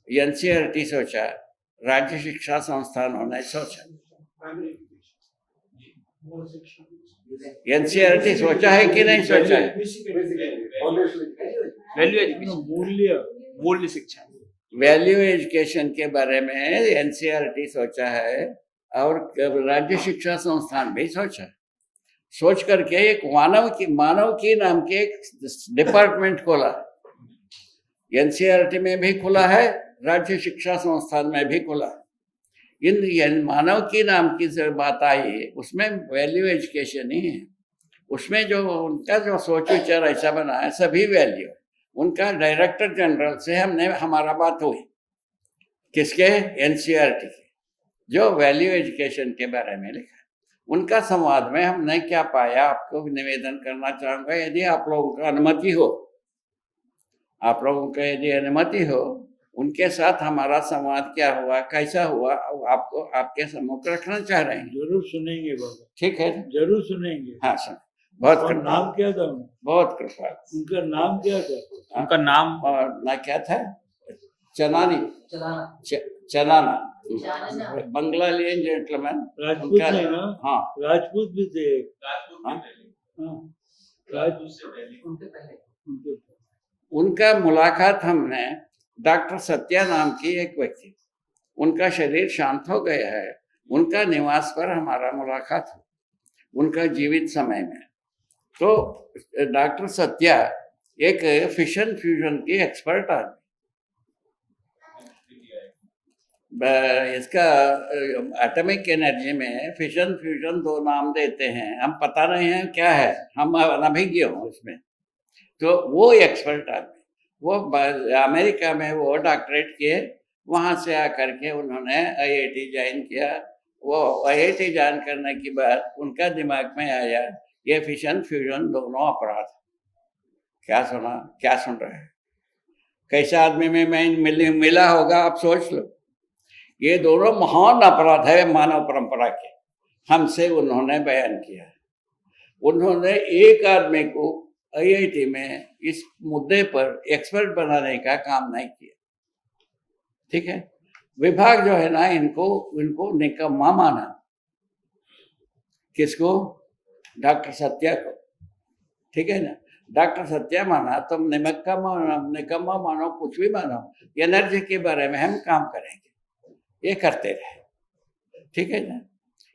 एनसीईआरटी सोचा, राज्य शिक्षा संस्थानों ने सोचा। एनसीईआरटी सोचा है कि नहीं सोचा है?
मूल्य शिक्षा,
वैल्यू एजुकेशन के बारे में एनसीईआरटी सोचा है और राज्य शिक्षा संस्थान भी सोचा। सोच करके एक मानव की नाम के एक डिपार्टमेंट खोला। एनसीईआरटी में भी खुला है, राज्य शिक्षा संस्थान में भी खुला है। इन मानव की नाम की जो बात आई, उसमें वैल्यू एजुकेशन ही है। उसमें जो उनका जो सोच विचार ऐसा बना है, सभी वैल्यू उनका डायरेक्टर जनरल से हमारा बात हुई। किसके? एनसीईआरटी के, जो वैल्यू एजुकेशन के बारे में लिखा। उनका संवाद में हमने क्या पाया, आपको निवेदन करना चाहूंगा। यदि आप लोगों का अनुमति हो, आप लोगों का यदि अनुमति हो, उनके साथ हमारा संवाद क्या हुआ, कैसा हुआ, आपको आपके सम्मुख रखना चाह रहे हैं।
जरूर सुनेंगे बाबा।
ठीक है,
जरूर सुनेंगे।
हाँ सुन। बहुत
और
कृपा।
नाम क्या था?
बहुत कृपा।
उनका नाम क्या था?
उनका नाम
ना क्या था? चनानी, चनाना, बंगालियन जेंटलमैन।
राजपूत है ना?
हाँ,
राजपूत भी थे।
उनका मुलाकात हमने डॉक्टर सत्या नाम की एक व्यक्ति, उनका शरीर शांत हो गया है, उनका निवास पर हमारा मुलाकात हुई उनका जीवित समय में। तो डॉक्टर सत्या एक फिशन फ्यूजन की एक्सपर्ट आदमी, इसका एटॉमिक एनर्जी में फिशन फ्यूजन दो नाम देते हैं, हम पता नहीं है क्या है, हम अनभिज्ञ हूँ इसमें। तो वो एक्सपर्ट आदमी, वो अमेरिका में वो डॉक्टरेट किए, वहाँ से आकर के उन्होंने आईआईटी ज्वाइन किया। वो आईआईटी ज्वाइन करने के बाद उनका दिमाग में आया ये फिशन फ्यूजन दोनों अपराध। क्या सुन रहे हैं? कैसा आदमी में मैं मिला होगा, आप सोच लो। ये दोनों महान अपराध है मानव परंपरा के, हमसे उन्होंने बयान किया। उन्होंने एक आदमी को आईआईटी में इस मुद्दे पर एक्सपर्ट बनाने का काम नहीं किया। ठीक है, विभाग जो है ना, इनको निकम्मा माना। किसको? डॉक्टर सत्या को। ठीक है ना, डॉक्टर सत्या माना, तुम निकम्मा मानो, कुछ भी मानो, एनर्जी के बारे में हम काम करेंगे। ये करते रहे। ठीक है ना,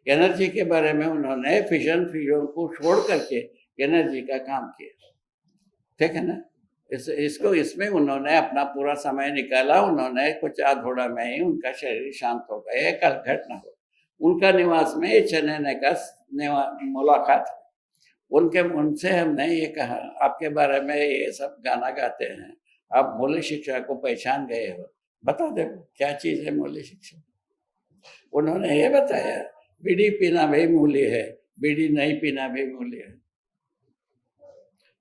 एनर्जी के बारे में उन्होंने फिजन फ्यूजन को छोड़ करके एनर्जी का काम किया, ठीक है ना। इसको इसमें उन्होंने अपना पूरा समय निकाला। उन्होंने कुछ आधोड़ा में ही उनका शरीर शांत हो गया, कल घटना हो। उनका निवास में चेन्नई का मुलाकात, उनसे हमने ये कहा आपके बारे में ये सब गाना गाते हैं, आप मूल्य शिक्षा को पहचान गए हो, बता दो क्या चीज है मूल्य शिक्षा। उन्होंने ये बताया बीड़ी पीना भी मूल्य है, बीड़ी नहीं पीना भी मूल्य है,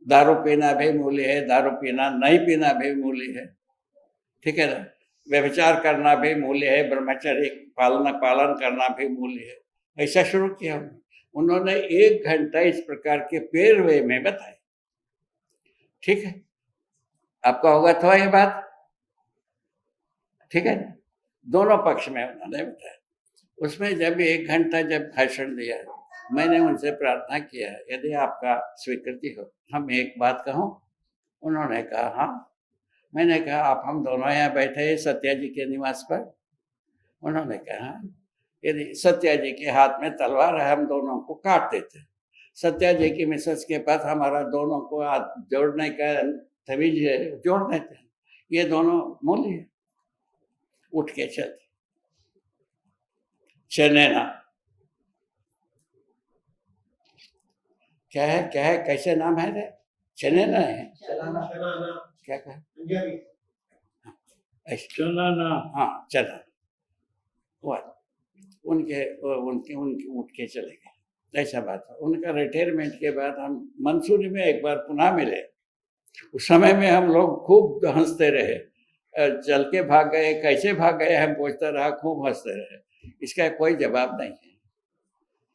दारू पीना भी मूल्य है, दारू पीना नहीं पीना भी मूल्य है, ठीक है ना। व्यभिचार करना भी मूल्य है, ब्रह्मचर्य पालन करना भी मूल्य है। ऐसा शुरू किया उन्होंने 1 घंटा इस प्रकार के पेड़ वे में बताए, ठीक है। आपका होगा था ये बात, ठीक है। दोनों पक्ष में उन्होंने बताया। उसमें जब 1 घंटा जब भाषण दिया, मैंने उनसे प्रार्थना किया यदि आपका स्वीकृति हो हम एक बात कहूं। उन्होंने कहा हाँ। मैंने कहा आप हम दोनों यहाँ बैठे हैं सत्या जी के निवास पर। उन्होंने कहा यदि सत्या जी के हाथ में तलवार है हम दोनों को काट देते। सत्या जी की मिसेस के पास हमारा दोनों को हाथ जोड़ने का तवीज है, जोड़ देते हैं। ये दोनों मूल्य है। उठ के चलते चेन्नैना क्या है कैसे नाम है रे? चेन्नैना है क्या कहा?
चलाना,
हाँ चला। उनके उठ के चले गए, ऐसा बात है। उनका रिटायरमेंट के बाद हम मंसूरी में एक बार पुनः मिले। उस समय में हम लोग खूब हंसते रहे, चल के भाग गए, कैसे भाग गए हम पूछता रहा, खूब हंसते रहे। इसका कोई जवाब नहीं है।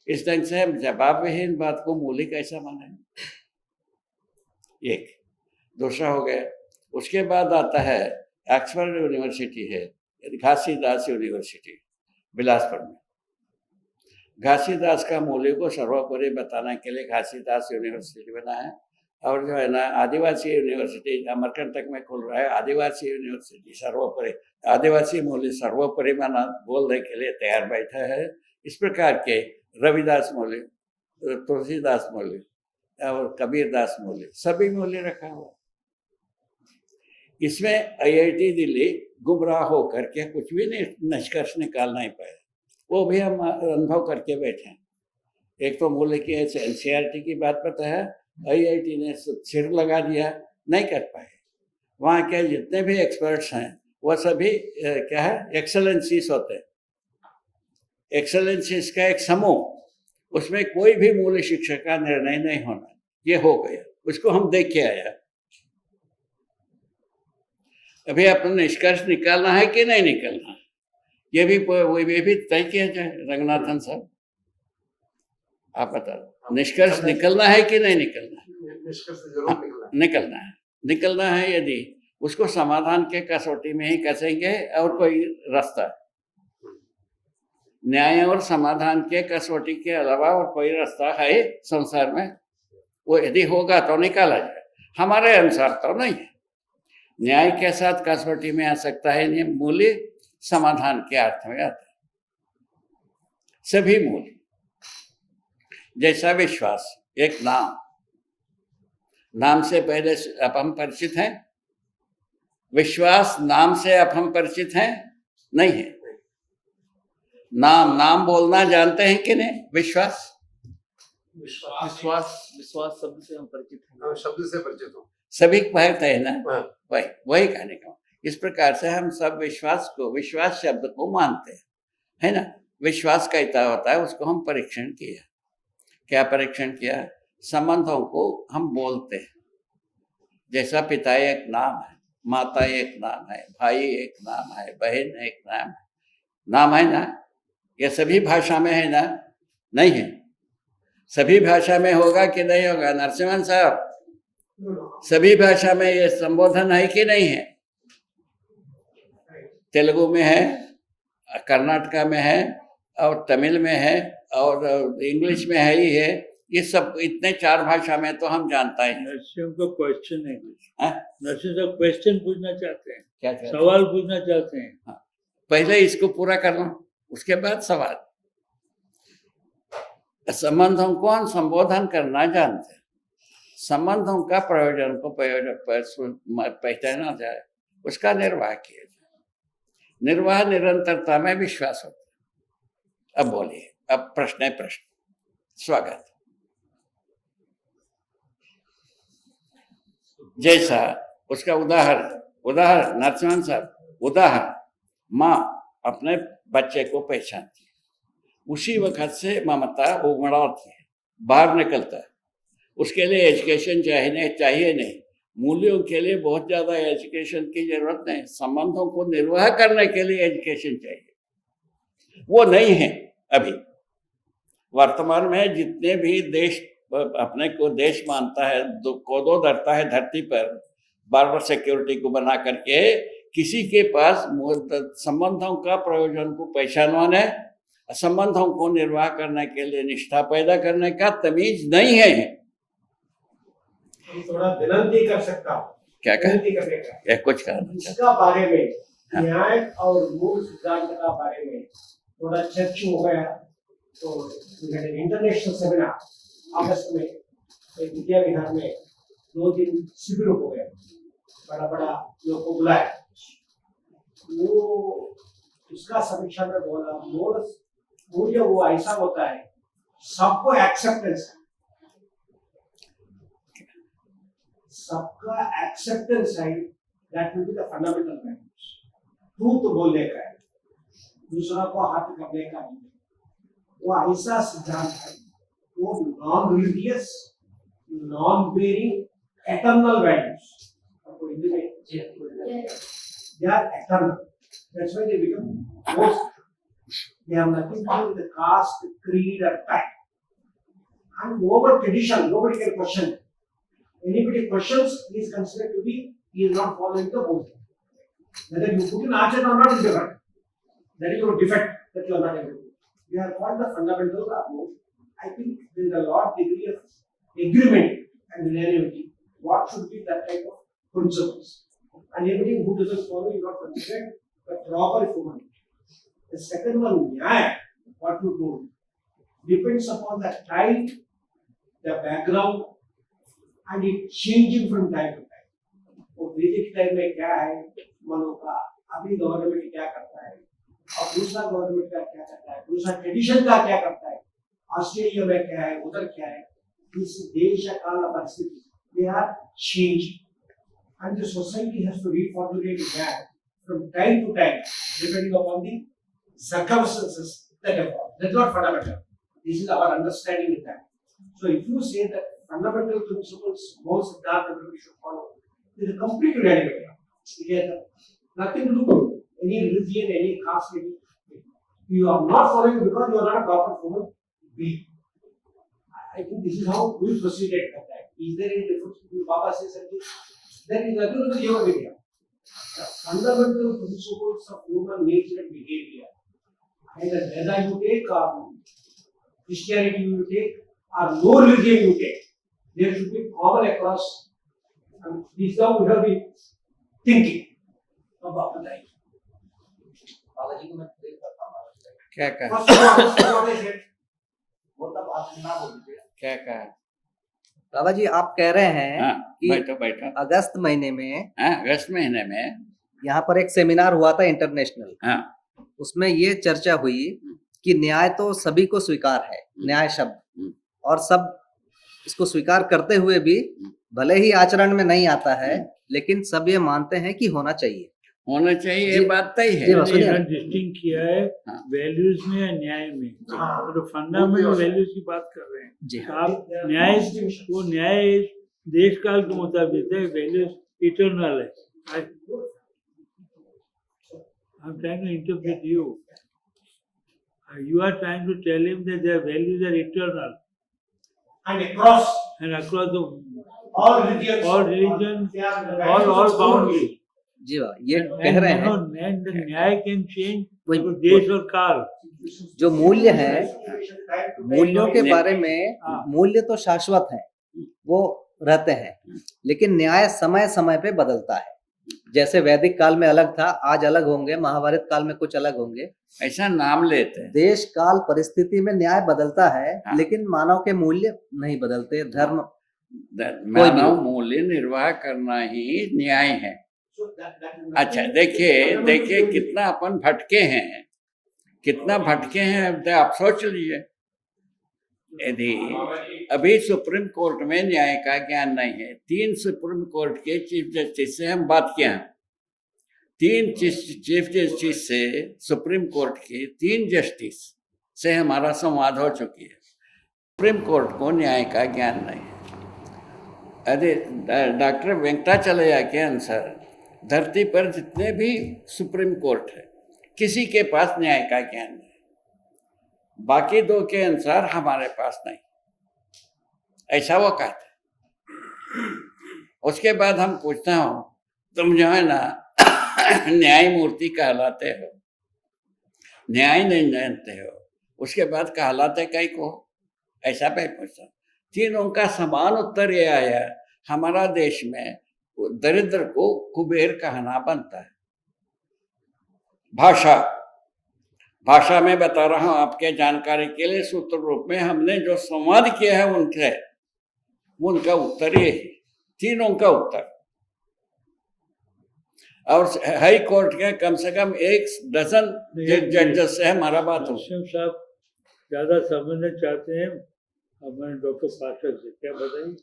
इस ढंग से हम जवाब विहीन बात को मूल्य कैसा माने? एक दूसरा हो गया। उसके बाद आता है ऑक्सफोर्ड यूनिवर्सिटी है, घासीदास यूनिवर्सिटी बिलासपुर में। घासीदास का मूल्य को सर्वोपरि बताने के लिए घासीदास यूनिवर्सिटी बना है। और जो है ना आदिवासी यूनिवर्सिटी अमरकंटक में खुल रहा है, आदिवासी यूनिवर्सिटी सर्वोपरि, आदिवासी मूल्य सर्वोपरि माना बोलने के लिए तैयार बैठा है। इस प्रकार के रविदास मूल्य, तुलसीदास मूल्य और कबीरदास मूल्य, सभी मूल्य रखा हुआ। इसमें IIT दिल्ली गुमराह होकर के कुछ भी निष्कर्ष निकाल नहीं पाए। वो भी हम अनुभव करके बैठे हैं। एक तो मूल्य की NCERT की बात पता है, IIT ने सिर लगा दिया, नहीं कर पाए। वहाँ के जितने भी एक्सपर्ट्स हैं वो सभी क्या है एक्सेलेंसीज होते हैं। एक्सेलेंसीज का एक समूह, उसमें कोई भी मूल्य शिक्षा का निर्णय नहीं होना। ये हो गया, उसको हम देख के आया। अभी अपना निष्कर्ष निकालना है कि नहीं निकालना, ये भी तय किया जाए। रंगनाथन साहब आप बता दो, निष्कर्ष निकलना है कि नहीं निकलना है?
निष्कर्ष जरूर
निकलना है। निकलना है यदि उसको समाधान के कसौटी में ही कसेंगे और कोई रास्ता, न्याय और समाधान के कसौटी के अलावा और कोई रास्ता है संसार में? वो यदि होगा तो निकाला जाए, हमारे अनुसार तो नहीं है। न्याय के साथ कसौटी में आ सकता है, नहीं मूल्य समाधान के अर्थ में आता है। सभी मूल्य जैसा विश्वास, एक नाम से पहले अब हम परिचित हैं। विश्वास नाम से अब हम परिचित हैं नहीं है। नाम बोलना जानते हैं कि नहीं? विश्वास
शब्द से हम परिचित हैं।
शब्द से परिचित हो,
सभी कहते हैं ना, वही कहने का। इस प्रकार से हम सब विश्वास शब्द को मानते हैं, है ना। विश्वास कहता होता है, उसको हम परीक्षण किया। क्या परीक्षण किया? संबंधों को हम बोलते हैं। जैसा पिता एक नाम है, माता एक नाम है, भाई एक नाम है, बहन एक नाम है ना। ये सभी भाषा में है ना? नहीं है। सभी भाषा में होगा कि नहीं होगा? नरसिम्हन साहब, सभी भाषा में ये संबोधन है कि नहीं है? तेलुगु में है, कर्नाटका में है, और तमिल में है, और इंग्लिश में है ही है। ये सब इतने 4 भाषा में तो हम जानता है।
नरसिंह को क्वेश्चन है, नरसिंह साहब क्वेश्चन पूछना चाहते हैं,
क्या चाहते हैं?
सवाल पूछना चाहते हैं।
हाँ, पहले इसको पूरा करना, उसके बाद सवाल। संबंधों को हम संबोधन करना जानते हैं, संबंधों का प्रयोजन को पहचाना जाए, उसका निर्वाह किया जाए। निर्वाह निरंतरता में विश्वास होता है। अब बोलिए, अब प्रश्न है प्रश्न। स्वागत। जैसा उसका उदाहरण नरसिम्हन साहब, उदाहरण माँ अपने बच्चे को पहचानती है, उसी वक्त से ममता उमड़ाती है, बाहर निकलता है। उसके लिए एजुकेशन चाहिए नहीं, मूल्यों के लिए बहुत ज्यादा एजुकेशन की जरूरत नहीं, संबंधों को निर्वाह करने के लिए एजुकेशन चाहिए। वो नहीं है अभी। वर्तमान में जितने भी देश अपने को देश मानता है, कोदो धरता है धरती पर बॉर्डर सिक्योरिटी को बना करके, किसी के पास संबंधों का प्रयोजन को पहचानवाने, संबंधों को निर्वाह करने के लिए निष्ठा पैदा करने का तमीज नहीं है।
थोड़ा विनती कर सकता हूँ,
क्या
विनती करने का,
क्या कुछ कहना
इसका बारे में न्याय और मूल सिद्धांत का बारे में थोड़ा चर्चा हो गया। तो इंटरनेशनल सेमिनार अगस्त में विद्या विहार में 2 दिन शिविर हो गए, बड़ा लोग को बुलाया। वो उसका समीक्षा में बोला, मूल्य वो ऐसा होता है, सबको एक्सेप्टेंस है, सबका एक्सेप्टेंस है, that will be the fundamental values. Truth बोलने का है, दूसरा को हाथ करने का नहीं, वो ऐसा सिद्धांत है, वो non religious, non bearing eternal values. आपको हिंदी में they are eternal, that's why they become most, they have nothing to do with the caste, creed or type, and over tradition nobody can question. Anybody questions, he is considered to be, he is not following the rules. Whether you put in action or not is different, that is your defect that you are not able to do. We have got the fundamentals of both. I think there is a lot degree of agreement and unanimity what should be that type of principles. And anybody who doesn't follow is not considered a proper human. The second one, nyaya, what you do, depends upon the time, the background, and it changing from time to time. वो वैदिक time में क्या है मनो का, अभी government क्या करता है, और दूसरा गवर्नमेंट का क्या करता है, दूसरा ट्रेडिशन का क्या करता है, ऑस्ट्रेलिया में क्या है, उधर क्या है, इस देश काल परिस्थिति, they are changing. And the society has to reformulate that from time to time, depending upon the circumstances that evolve. That's not fundamental. This is our understanding of that. So if you say that fundamental principles, most of that we should follow, it is a complete unanimity. It has nothing to do with any religion, any caste, anything. You are not following because you are not a proper human being. I think this is how we proceeded at that. Is there any difference between Baba says and this? Then is nothing to do with yoga vidya. The fundamental principles of human nature and behavior, either Veda you take or Christianity you take or no religion you take, there should be common across. And this is how we have been thinking about the life.
Balaji को मैं प्रेम करता हूँ।
क्या कहा? क्या कहा?
बाबा जी आप कह रहे हैं
हाँ,
कि
बैठो।
अगस्त महीने में,
अगस्त महीने में
यहाँ पर एक सेमिनार हुआ था इंटरनेशनल।
हाँ,
उसमें ये चर्चा हुई कि न्याय तो सभी को स्वीकार है, न्याय शब्द, और सब इसको स्वीकार करते हुए भी भले ही आचरण में नहीं आता है, लेकिन सब ये मानते हैं कि होना चाहिए।
ये बात तय है।
डिस्टिंग किया है वैल्यूज में या न्याय में, तो फंडामेंटल वैल्यूज की बात कर रहे हैं
जी।
आप न्याय, वो न्याय देश काल के मुताबिक है, वैल्यूज इटर्नल है। I am trying to interpret you, you are trying to tell him that their values are eternal and across the all religions, all boundaries.
जी वाह, ये कह रहे हैं
न्याय कैन चेंज देश और काल।
जो मूल्य है, मूल्यों के बारे में, मूल्य तो शाश्वत है, वो रहते हैं, लेकिन न्याय समय समय पे बदलता है। जैसे वैदिक काल में अलग था, आज अलग होंगे, महाभारत काल में कुछ अलग होंगे।
ऐसा नाम लेते हैं।
देश काल परिस्थिति में न्याय बदलता है,
हाँ।
लेकिन मानव के मूल्य नहीं बदलते। धर्म
मानव मूल्य निर्वाह करना ही न्याय है। अच्छा, देखिए कितना अपन भटके हैं, कितना भटके हैं, अब तो आप सोच लीजिए। यदि अभी सुप्रीम कोर्ट में न्याय का ज्ञान नहीं है, 3 सुप्रीम कोर्ट के चीफ जस्टिस से हम बात किए हैं, 3 चीफ जस्टिस से सुप्रीम कोर्ट के 3 जस्टिस से हमारा संवाद हो चुकी है। सुप्रीम कोर्ट को न्याय का ज्ञान नहीं है। अरे डॉक्टर वेंकटाचलैया के अनुसार धरती पर जितने भी सुप्रीम कोर्ट है, किसी के पास न्याय का ज्ञान नहीं, बाकी 2 के अनुसार हमारे पास नहीं, ऐसा वो कहते। उसके बाद हम पूछता हूँ, तुम जो है ना न्यायमूर्ति कहलाते हो, न्याय नहीं जानते हो, उसके बाद कहलाते कई को? ऐसा मैं पूछता हूँ। तीनों का समान उत्तर ये आया, हमारा देश में दरिद्र को कुबेर कहना बनता है। भाषा में बता रहा हूं आपके जानकारी के लिए, सूत्र रूप में हमने जो संवाद किया है उनसे, उनका उत्तर ये है, तीनों का उत्तर। और हाई कोर्ट के कम से कम 1 डज़न जजेस से हमारा बात हो।
साहब ज्यादा समझना चाहते हैं हमारे डॉक्टर पाठक से, क्या बताइए?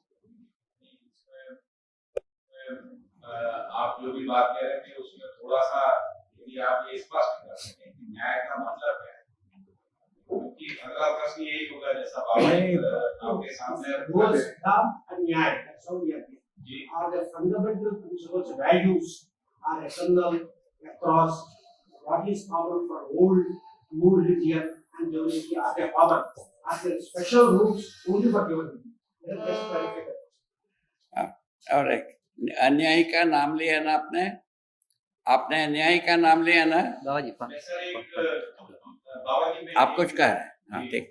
आप जो भी बात कह रहे थे उसमें थोड़ा सा यदि आप ये स्पष्ट कर सकें कि न्याय का मतलब क्या है, क्योंकि अगला प्रश्न यही होगा जैसा बाबा आपके सामने
न्याय are the fundamental principles, values are eternal across what is common for old, new religion and divinity are the common, are the special rules only for divinity.
और एक अन्यायी का नाम लिया ना आपने अन्यायी का नाम लिया ना
बाबा जी।
आप कुछ कह रहे हैं? हाँ, ठीक।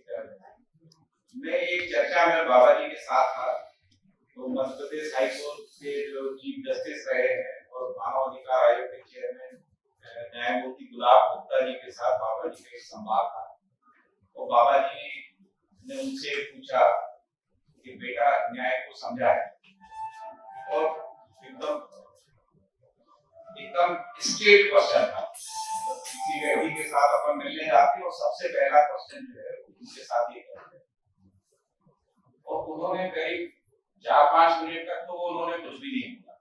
मैं एक चर्चा में बाबा जी के साथ था, तो मध्य प्रदेश हाई कोर्ट के जो चीफ जस्टिस रहे हैं और मानव अधिकार आयोग के चेयरमैन न्यायमूर्ति गुलाब गुप्ता जी के साथ बाबा जी का एक संवाद था। तो बाबा जी ने उनसे पूछा कि बेटा न्याय को समझा है, और एकदम स्ट्रेट क्वेश्चन था। किसी व्यक्ति के साथ अपन मिलने जाते और सबसे पहला क्वेश्चन जो है उनके साथ ये करते हैं, और उन्होंने करीब 4-5 मिनट तक तो उन्होंने कुछ भी नहीं बोला,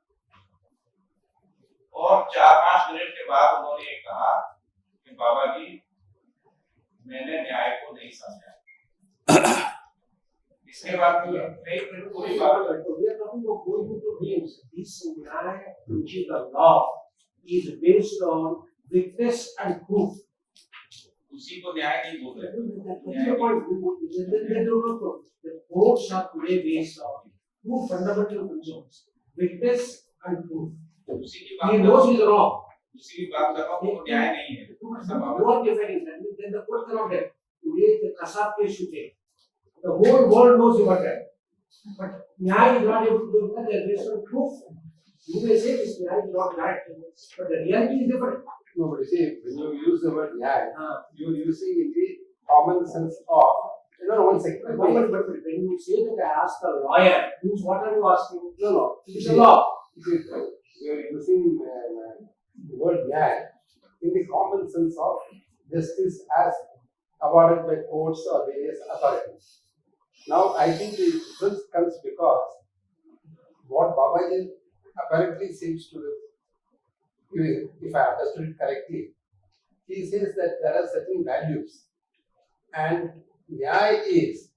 और 4-5 मिनट के बाद उन्होंने ये कहा कि बाबा जी मैंने न्याय को नहीं समझा। इसके बाद कोई बात
is based on witness and proof.
उसी को न्याय नहीं बोल रहे।
The courts are today based on 2 fundamental principles: witness and proof.
उसी की
He knows he's wrong.
उसी की बात कर रहा हूँ, न्याय नहीं है।
You are defining that. Then the court cannot have. Today the Kasab case you take, the whole world knows you are right. But Nyaya is not able to do that. They are based on proof. You may say this Nyaya is not right, but the reality is different.
No, but you see, when you use the word Nyaya, you are using it the common sense of. One second.
But when you say that I ask the lawyer, means what are you asking?
No.
It's a law.
You are using the word Nyaya in the common sense of justice as awarded by courts or various authorities. Now, I think the difference comes because what Babaji apparently seems to do, if I understood it correctly, he says that there are certain values, and Nyaya is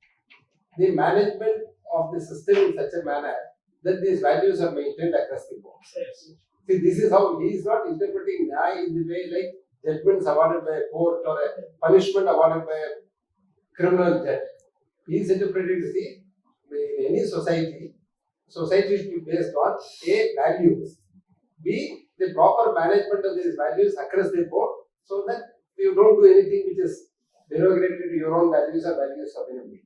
the management of the system in such a manner that these values are maintained across the board. See, this is how he is not interpreting Nyaya in the way like judgments awarded by a court or a punishment awarded by a criminal judge. He is interpreting to see in any society should be based on A, values, B, the proper management of these values across the board, so that you don't do anything which is derogatory to your own values or values of anybody.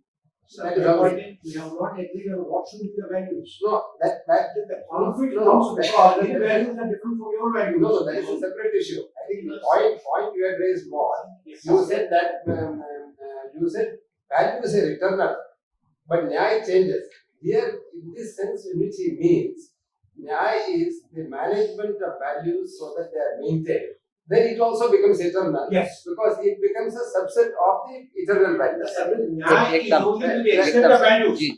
That is our
We have not agreed on what should be the values.
no, that
The conflict
no,
comes
that-
because their values are different from your values.
no, that is a separate issue. I think the point you had raised was, you said that you said value is a returner, but nyaya changes. Here, in this sense in which he means, nyaya is the management of values so that they are maintained. Then it also becomes eternal.
Yes.
Because it becomes a subset of the eternal values.
Nyaya is only to the extent of values.
Ji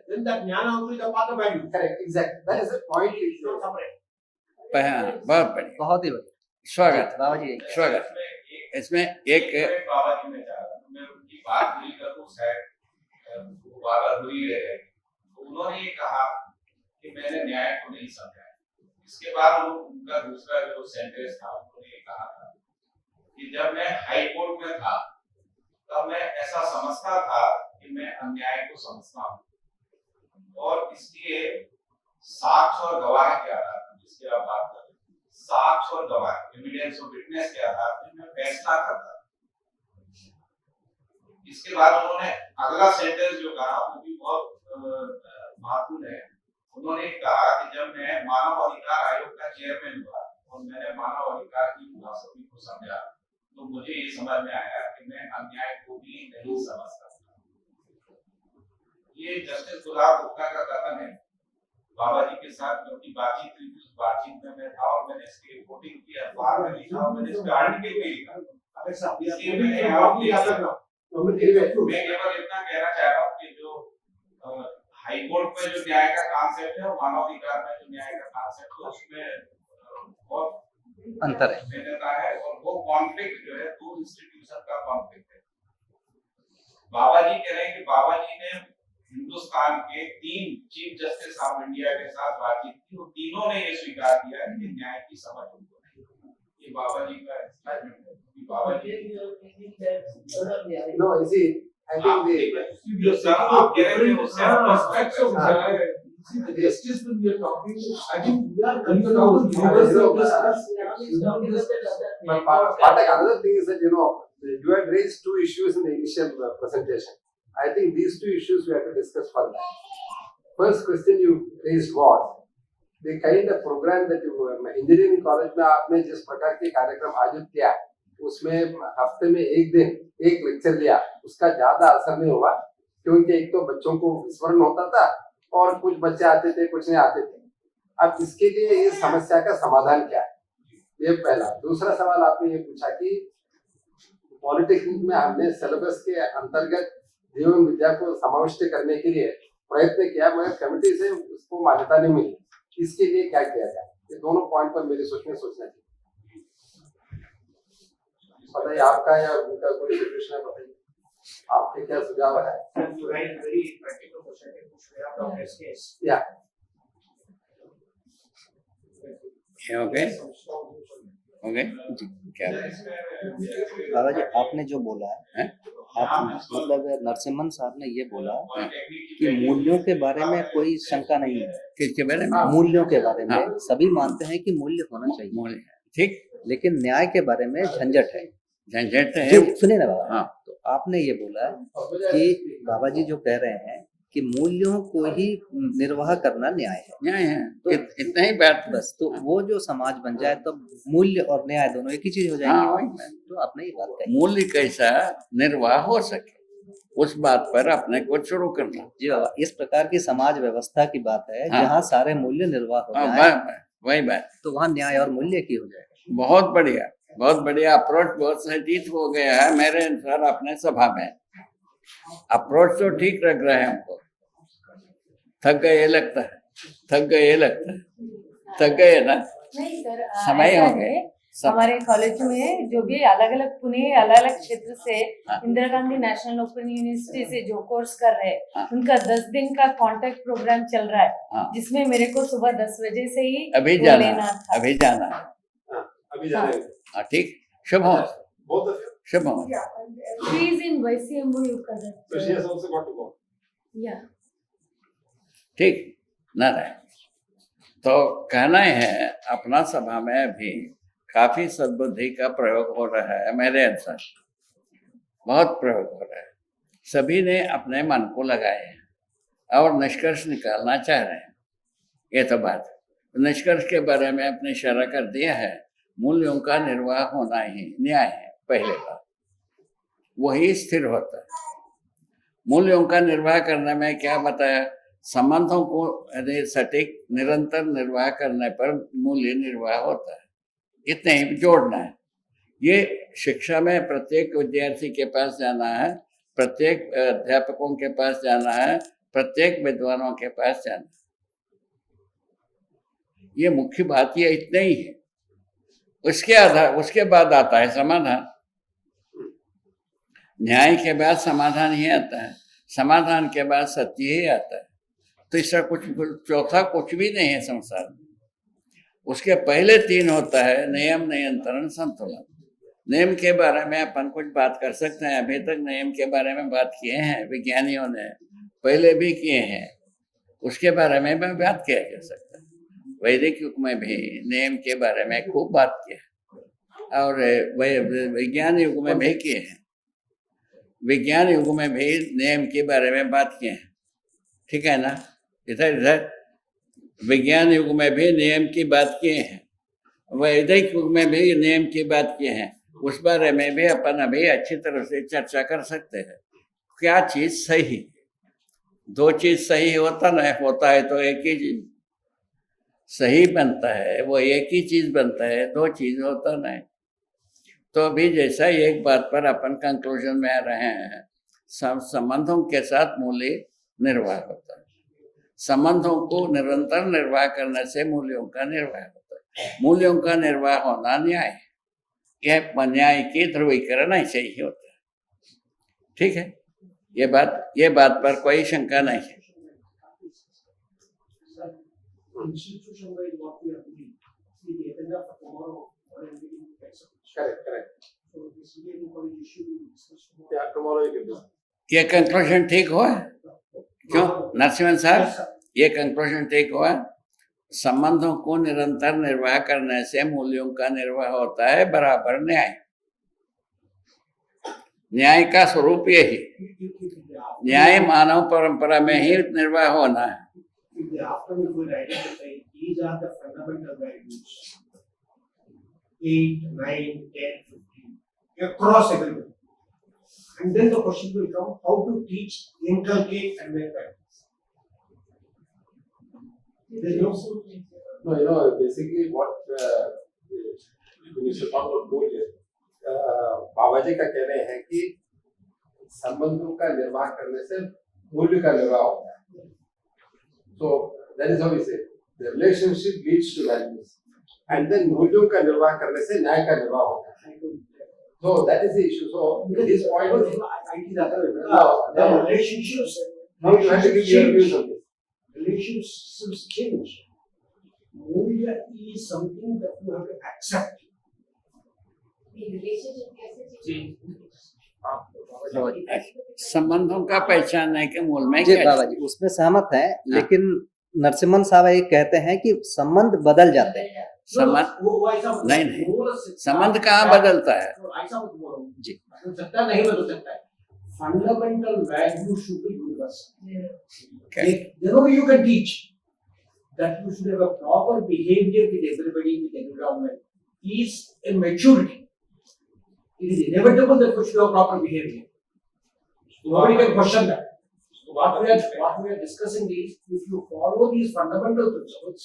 Then that jnana also is a part of value.
Correct, exactly. That is the point.
It's not separate.
बहुत बढ़िया,
बहुत ही बढ़िया
स्वागत
बाबा जी
स्वागत। इसमें एक
बाबा जी में चाह रहा हूं, मैं उनकी बात पूरी करूं, शायद वो बार हुई रहे। तो उन्होंने ये कहा कि मैंने न्याय को नहीं समझा। इसके बाद उनका दूसरा जो सेंटेंस था, उन्होंने ये कहा था कि जब मैं हाई कोर्ट में था तब मैं ऐसा समझता था कि मैं अन्याय को समझता हूं, और इसलिए साक्ष्य और गवाह के आधार पर, जिसकी आप बात कर रहे हैं, साक्ष्य और गवाह, एविडेंस और विटनेस के आधार पर मैं फैसला करता था। इसके बाद उन्होंने अगला सेंटेंस जो कहा वो भी बहुत महत्वपूर्ण है। उन्होंने कहा कि जब मैं मानव अधिकार आयोग का चेयरमैन हुआ और मैंने मानव अधिकार की फिलॉसफी को समझा, तो मुझे ये समझ में आया कि मैं अन्याय को भी नहीं समझ सकता। ये जस्टिस गुलाब गुप्ता का कथन है बाबा जी के साथ, क्योंकि बातचीत हुई, उस बातचीत में मैं था और मैंने इसकी रिपोर्टिंग की, अखबार में लिखा और मैंने इस पे आर्टिकल भी लिखा। मैं केवल इतना कहना चाह रहा हूँ कि जो हाई कोर्ट में जो न्याय का कॉन्सेप्ट है और मानवाधिकार में जो न्याय का कॉन्सेप्ट है, उसमें बहुत
अंतर है,
भिन्नता है, और वो कॉन्फ्लिक्ट जो है दो इंस्टीट्यूशन का कॉन्फ्लिक्ट है। बाबा जी कह रहे हैं कि बाबा जी ने हिंदुस्तान के 3 चीफ जस्टिस ऑफ इंडिया के साथ बातचीत की, वो तीनों ने ये स्वीकार किया कि न्याय की समझ उनको नहीं। ये बाबा जी का स्टेटमेंट है। बाबा जी
No, you see, I think
आप कह रहे थे उससे
aspects of the justice when we are talking, I think we are confused.
But Pathak, another thing is that, you had raised 2 issues in the initial presentation. I think these 2 issues we have to discuss further. First question you raised was the kind of program that you engineering college में आपने जिस प्रकार के कार्यक्रम आयोजित किया, उसमें हफ्ते में एक दिन एक लेक्चर लिया, उसका ज्यादा असर नहीं हुआ, क्योंकि एक तो बच्चों को विस्मरण होता था और कुछ बच्चे आते थे, कुछ नहीं आते थे। अब इसके लिए इस समस्या का समाधान क्या है, ये पहला। दूसरा सवाल आपने ये पूछा कि पॉलिटेक्निक में हमने सिलेबस के अंतर्गत जीवन विद्या को समाविष्ट करने के लिए प्रयत्न किया, मगर कमेटी से उसको मान्यता नहीं मिली। इसके लिए क्या किया जाए, ये दोनों पॉइंट पर मेरी सोचना चाहिए। बताइए आपका या उनका कोई सजेशन है, बताइए आपके क्या सुझाव है? या
ओके ओके क्या
बाबा जी आपने जो बोला है, आप मतलब नरसिम्हन साहब ने ये बोला कि मूल्यों के बारे में कोई शंका नहीं है।
किसके बारे में?
मूल्यों के बारे में सभी मानते हैं कि मूल्य होना चाहिए,
मूल्य ठीक,
लेकिन न्याय के बारे में झंझट है।
झंझट है।
सुनिए ना बाबा,
हाँ।
तो आपने ये बोला कि बाबा जी जो कह रहे हैं कि मूल्यों को ही निर्वाह करना न्याय है,
न्याय है,
तो
इतना ही बात
बस। तो वो जो समाज बन जाए तो मूल्य और न्याय दोनों एक ही चीज हो जाएंगे।
हाँ,
तो आपने ये बात कही,
मूल्य कैसा निर्वाह हो सके उस बात पर अपने को शुरू करना।
जी बाबा, इस प्रकार की समाज व्यवस्था की बात है
हाँ।
जहाँ सारे मूल्य निर्वाह हो
हाँ,
जाए,
वही बात,
तो वहाँ न्याय और मूल्य की हो जाएगा।
बहुत बढ़िया अप्रोच, बहुत सटीक हो गया है मेरे अनुसार अपने सभा में। अप्रोच तो ठीक लग रहा है हमको। थक गए लगता है, थक गए ना,
नहीं सर,
समय
ऐसा
हो गए।
है, हमारे कॉलेज में जो भी अलग अलग पुणे अलग अलग क्षेत्र से Indira Gandhi national open university से जो कोर्स कर रहे हैं, उनका 10 दिन का कांटेक्ट प्रोग्राम चल रहा है, जिसमें मेरे को सुबह 10 बजे से ही
अभी जाना है। हाँ ठीक, शुभ हो, शुभ हो।
She is in YCMU Kadar.
So she has also got to go.
Yeah.
ठीक न रहे तो कहना है अपना सभा में भी काफी सद्बुद्धि का प्रयोग हो रहा है मेरे अनुसार, बहुत प्रयोग हो रहा है। सभी ने अपने मन को लगाए हैं और निष्कर्ष निकालना चाह रहे हैं। ये तो बात निष्कर्ष के बारे में अपने इशारा कर दिया है। मूल्यों का निर्वाह होना ही न्याय है। पहले बात वही स्थिर होता है। मूल्यों का निर्वाह करने में क्या बताया, संबंधों को सटीक निरंतर निर्वाह करने पर मूल्य निर्वाह होता है। इतने ही जोड़ना है। ये शिक्षा में प्रत्येक विद्यार्थी के पास जाना है, प्रत्येक अध्यापकों के पास जाना है, प्रत्येक विद्वानों के पास जाना है। ये मुख्य बात ये इतने ही है। उसके बाद आता है समाधान। न्याय के बाद समाधान ही आता है, समाधान के बाद सत्य ही आता है। तो इसका कुछ चौथा कुछ भी नहीं है संसार में। उसके पहले तीन होता है नियम, नियंत्रण, संतुलन। नियम के बारे में अपन कुछ बात कर सकते हैं। अभी तक नियम के बारे में बात किए हैं, विज्ञानियों ने पहले भी किए हैं। उसके बारे में भी बात किया जा सकता है। वैदिक युग में भी नियम के बारे में खूब बात की है और विज्ञान युग में भी किए हैं। विज्ञान युग में भी नियम के बारे में बात किए हैं, ठीक है ना। इधर विज्ञान युग में भी नियम की बात किए हैं, वैदिक युग में भी नियम की बात किए हैं। उस बारे में भी अपन अभी अच्छी तरह से चर्चा कर सकते हैं। क्या चीज सही, दो चीज सही होता नहीं होता है तो एक ही चीज सही बनता है, वो एक ही चीज बनता है, दो चीज होता नहीं। तो अभी जैसा एक बात पर अपन कंक्लूजन में आ रहे हैं, संबंधों के साथ मूल्य निर्वाह होता है। संबंधों को निरंतर निर्वाह करने से मूल्यों का निर्वाह होता है। मूल्यों का निर्वाह होना न्याय है। यह न्याय की ध्रुवीकरण ऐसे ही होता है, ठीक है। ये बात पर कोई शंका नहीं है। ये कंक्लूजन ठीक हुआ? क्यों नरसिम्हन साहब, ये कंक्लूजन ठीक हुआ? संबंधों को निरंतर निर्वाह करने से मूल्यों का निर्वाह होता है, बराबर न्याय। न्याय का स्वरूप यही, न्याय मानव परंपरा में ही निर्वाह होना है।
These are the fundamental values. 8, 9, 10, 15 across everyone. And then the question will come how to teach, inculcate, and make practice.
No, basically what when you talk about मूल्य, बाबा जी का कहना है कि संबंधों का निर्वाह करने से मूल्य का निर्वाह होता है। So that is how we say the relationship leads to values, and then मूल्यों का निर्वाह करने से न्याय का निर्वाह होता है। So that is the issue. So this point was
the relationships.
Now you have to give your views on this.
Relationships change. Mulya is something that you have to accept.
संबंधों का पहचानने के मूल में
जी
क्या
बाबा जी उसमें सहमत है, लेकिन नरसिम्हन साहब ये कहते हैं कि संबंध बदल जाते हैं।
संबंध नहीं, संबंध कहाँ बदलता है?
जी सकता नहीं बदल सकता है। Fundamental value should be universal. There only you can teach that you should have a proper behavior with everybody, with environment. Is a maturity. It is inevitable that you should have proper behavior. Nobody can question that. So what we are discussing is, if you follow these fundamental principles,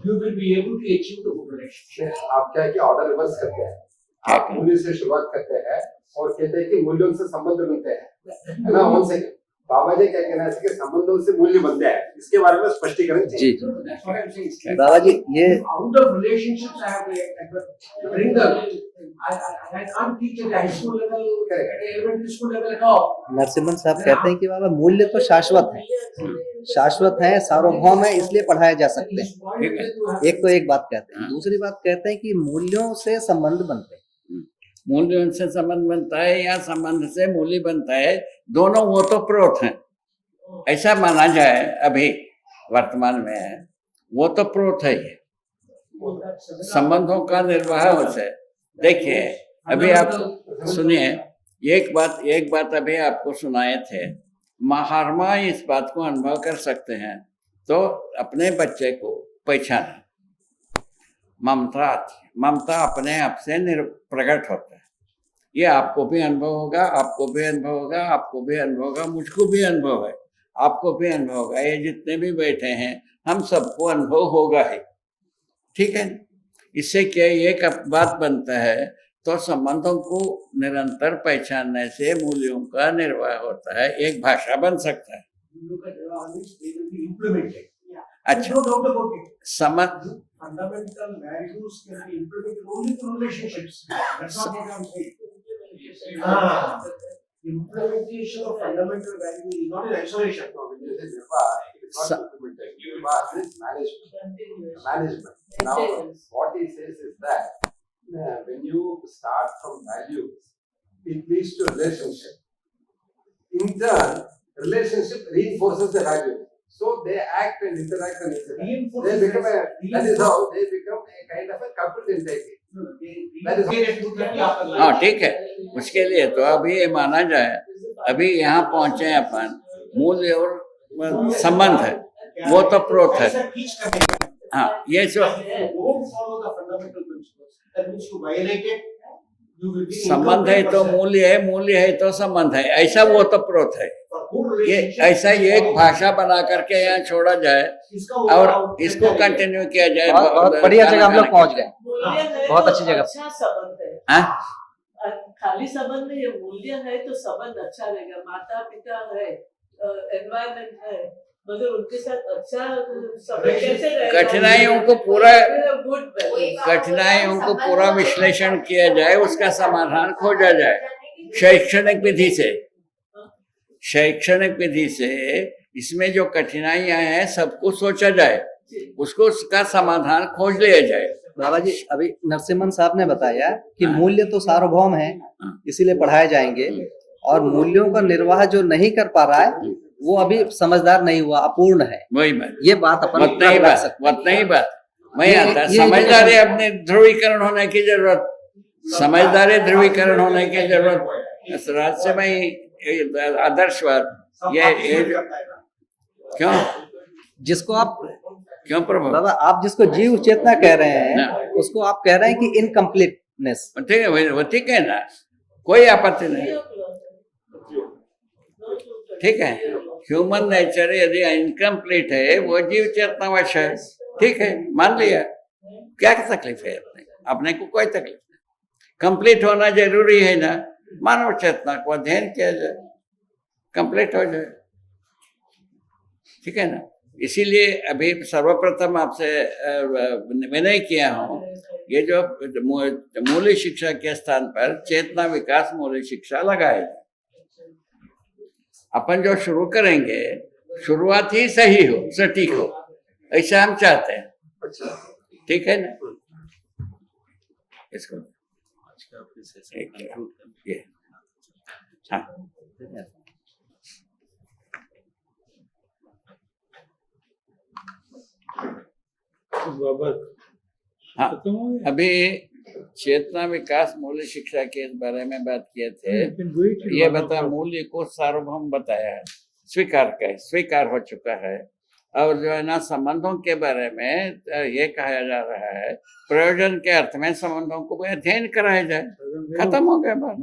you will be able to achieve the good relationship.
आप क्या है कि order reverse करते हैं, आप मूल्य से शुरुआत करते हैं और कहते हैं कि मूल्यों से संबंध बनते हैं, है ना। उनसे बाबा जी क्या कहना है कि संबंधों से मूल्य बनते हैं, इसके बारे में स्पष्टीकरण चाहिए।
That's what I'm saying.
बाबा जी ये
Out of relationships I have to bring them. I can't teach at high school level, at elementary school level at all.
Narasimhan साहब कहते हैं कि बाबा मूल्य तो शाश्वत है, शाश्वत है, सार्वभौम है, इसलिए पढ़ाए जा सकते हैं। एक तो एक बात कहते हैं, दूसरी बात कहते हैं कि मूल्यों से संबंध बनते हैं।
मूल्यों से संबंध बनता है या संबंध से मूल्य बनता है, दोनों वो तो प्रोत हैं, ऐसा माना जाए। अभी वर्तमान में है वो तो प्रोत है। ये संबंधों का निर्वाह से देखिए, अभी आप सुनिए, एक बात अभी आपको सुनाए थे, महात्मा इस बात को अनुभव कर सकते हैं तो अपने बच्चे को पहचाना, ममता आती है, ममता अपने आप से प्रकट होता है। ये आपको भी अनुभव होगा, आपको भी अनुभव होगा, आपको भी अनुभव होगा, मुझको भी अनुभव है, आपको भी अनुभव होगा, ये जितने भी बैठे हैं हम सबको अनुभव होगा ही, ठीक है। इससे क्या एक बात बनता है, तो संबंधों को निरंतर पहचानने से मूल्यों का निर्वाह होता है, एक भाषा बन सकता है। अच्छा, समझ
fundamental values can be implemented only through relationships. That's not what I'm saying. Implementation of fundamental values is not in isolation.
Management. Now, what he says is that when you start from values, it leads to relationship. In turn, relationship reinforces the value. So they act and interact and interact. They become that is how they become a kind of a coupled entity.
हाँ ठीक है, उसके लिए तो अभी ये माना जाए, अभी यहाँ पहुंचे हैं अपन, मूल्य और संबंध है, वो तो प्रोत है। हाँ, ये संबंध है तो मूल्य है, मूल्य है तो संबंध है, ऐसा वो तो प्रोत है। ये ऐसा एक भाषा बना करके यहाँ छोड़ा जाए और इसको कंटिन्यू किया जाए।
बहुत बढ़िया जगह हम लोग पहुँच गए, बहुत अच्छी जगह।
अच्छा संबंध है, खाली संबंध नहीं, ये मूल्य है तो संबंध अच्छा रहेगा। माता पिता है, एनवायरमेंट है, मगर उनके साथ अच्छा संबंध कैसे रहेगा?
कठिनाइयों को पूरा विश्लेषण किया जाए, उसका समाधान खोजा जाए शैक्षणिक विधि से। शैक्षणिक विधि से इसमें जो कठिनाइयां हैं सबको सोचा जाए, उसको उसका समाधान खोज लिया जाए।
बाबा जी, अभी नरसिम्हन साहब ने बताया कि मूल्य तो सार्वभौम है, इसीलिए पढ़ाए जाएंगे, और मूल्यों का निर्वाह जो नहीं कर पा रहा है वो अभी समझदार नहीं हुआ, अपूर्ण है। वही बात, ये बात अपन
नहीं बात मैं आता, समझदारी अपने ध्रुवीकरण होने की जरूरत, समझदारी ध्रुवीकरण होने की जरूरत। राज से मैं आदर्शवाद ये क्यों,
जिसको आप
क्यों प्रभु
बाबा, आप जिसको जीव चेतना कह रहे हैं उसको आप कह रहे हैं कि इनकम्प्लीटनेस।
ठीक है, वो ठीक है ना, कोई आपत्ति नहीं, ठीक है। ह्यूमन नेचर यदि इनकम्प्लीट है, वो जीव चेतनावश है, ठीक है, मान लिया, क्या तकलीफ है अपने को, कोई तकलीफ नहीं। कंप्लीट होना जरूरी है ना, मानव चेतना को अध्ययन किया जाए, कंप्लीट हो जाए, ठीक है ना। इसीलिए अभी सर्वप्रथम आपसे विनय किया हूँ, ये जो मूल्य शिक्षा के स्थान पर चेतना विकास मूल्य शिक्षा लगाए जाए। अपन जो शुरू करेंगे, शुरुआत ही सही हो, सटीक हो, ऐसा हम चाहते हैं, ठीक है ना। इसको ये हाँ, हाँ, अभी चेतना विकास मूल्य शिक्षा के इस बारे में बात किए थे। ये बता, मूल्य को सार्वभौम बताया है, स्वीकार हो चुका है, और जो है ना संबंधों के बारे में ये कहा जा रहा है, प्रयोजन के अर्थ में संबंधों को भी अध्ययन कराया जाए, खत्म हो गया बात।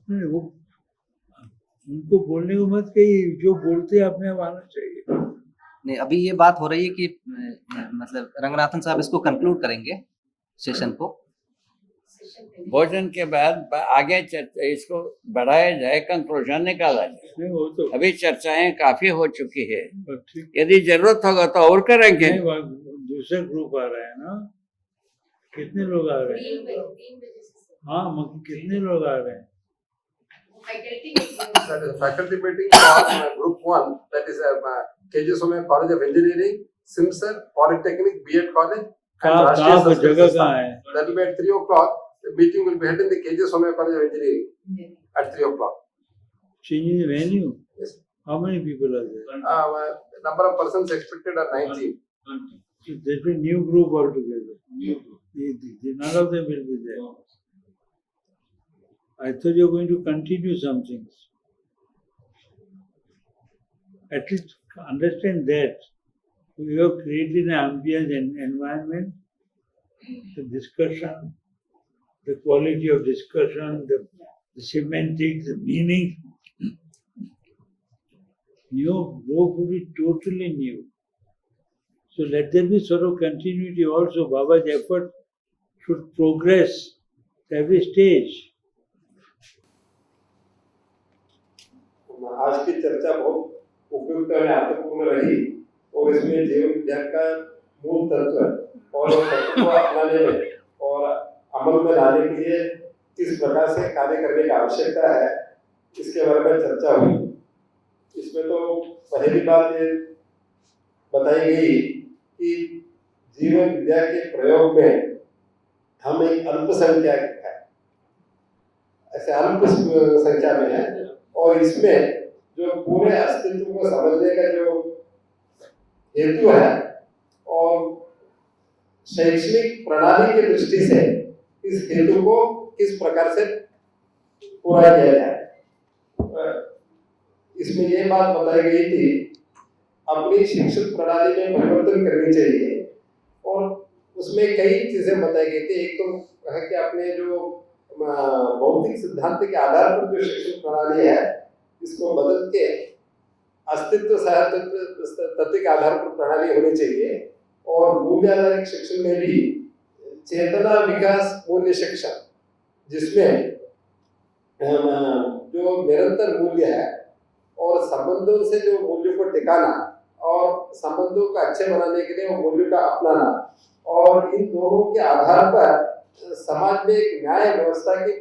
नहीं, वो उनको बोलने को मत कहिए, जो बोलते हैं अपने आप आना चाहिए।
नहीं, अभी ये बात हो रही है कि मतलब रंगनाथन साहब इसको कंक्लूड करेंगे सेशन को,
भोजन के बाद आगे इसको बढ़ाया जाए, कंक्लूजन निकाला जाए।
तो
अभी चर्चाएं काफी हो चुकी है, यदि जरूरत होगा तो और करेंगे।
दूसरा ग्रुप आ रहा है ना, कितने लोग आ रहे हैं? हाँ, कितने लोग आ रहे हैं?
That is faculty meeting for group 1, that is KG Somaiya College of Engineering, Simsar Polytechnic B.Ed College, and Rashtriya Sanskrit Sansthan. That will be at 3 o'clock. The meeting will be held in the KG Somaiya College of Engineering at 3 o'clock.
Changing the venue?
Yes.
How many people are there?
Number of persons expected are 19.
There will be new group altogether. None of them will be there. I thought you were going to continue some things. At least understand that we have created an ambient environment, the discussion, the quality of discussion, the semantics, the meaning. New group will be totally new. So let there be sort of continuity also. Baba's effort should progress at every stage.
आज की चर्चा बहुत उपयुक्त और अर्थपूर्ण रही और इसमें जीवन विज्ञान का मूल तत्व और तत्व को अपनाने में और अमल में लाने के लिए किस प्रकार से कार्य करने की आवश्यकता है इसके बारे में चर्चा हुई। इसमें तो पहली बात ये बताई गई कि जीवन विद्या के प्रयोग में हम एक अल्पसंख्यक है, ऐसे अल्प संख्या में है और इसमें जो पूरे अस्तित्व को समझने का जो हेतु है और शैक्षणिक प्रणाली की दृष्टि से इस हेतु को किस प्रकार से पूरा किया जाए। इसमें ये बात बताई गई थी अपनी शिक्षण प्रणाली में परिवर्तन करनी चाहिए और उसमें कई चीजें बताई गई थी। एक तो है कि अपने जो भौतिक सिद्धांत के आधार पर जो शिक्षण प्रणाली है इसको बदल के अस्तित्व तत्व के आधार पर प्रणाली होनी चाहिए और मूल्य आधारित शिक्षण में भी चेतना विकास मूल्य शिक्षण जिसमें जो निरंतर मूल्य है और संबंधों से जो मूल्य को टिकाना और संबंधों को अच्छे बनाने के लिए वो मूल्य का अपनाना और इन दोनों के आधार पर समाज में एक न्याय व्यवस्था की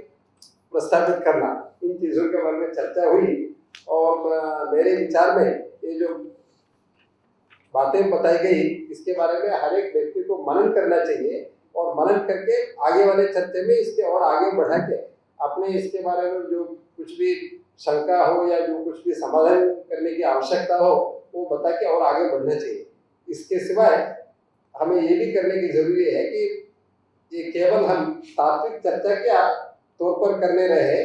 प्रस्तावित करना, इन चीजों के बारे में चर्चा हुई और मेरे विचार में ये जो बातें बताई गई इसके बारे में हर एक व्यक्ति को मनन करना चाहिए और मनन करके आगे वाले चर्चे में इसके और आगे बढ़ा के अपने इसके बारे में जो कुछ भी शंका हो या जो कुछ भी समाधान करने की आवश्यकता हो वो बता के और आगे बढ़ना चाहिए। इसके सिवाय हमें ये भी करने की जरूरी है कि ये केवल हम तात्विक चर्चा के तौर पर करने रहे,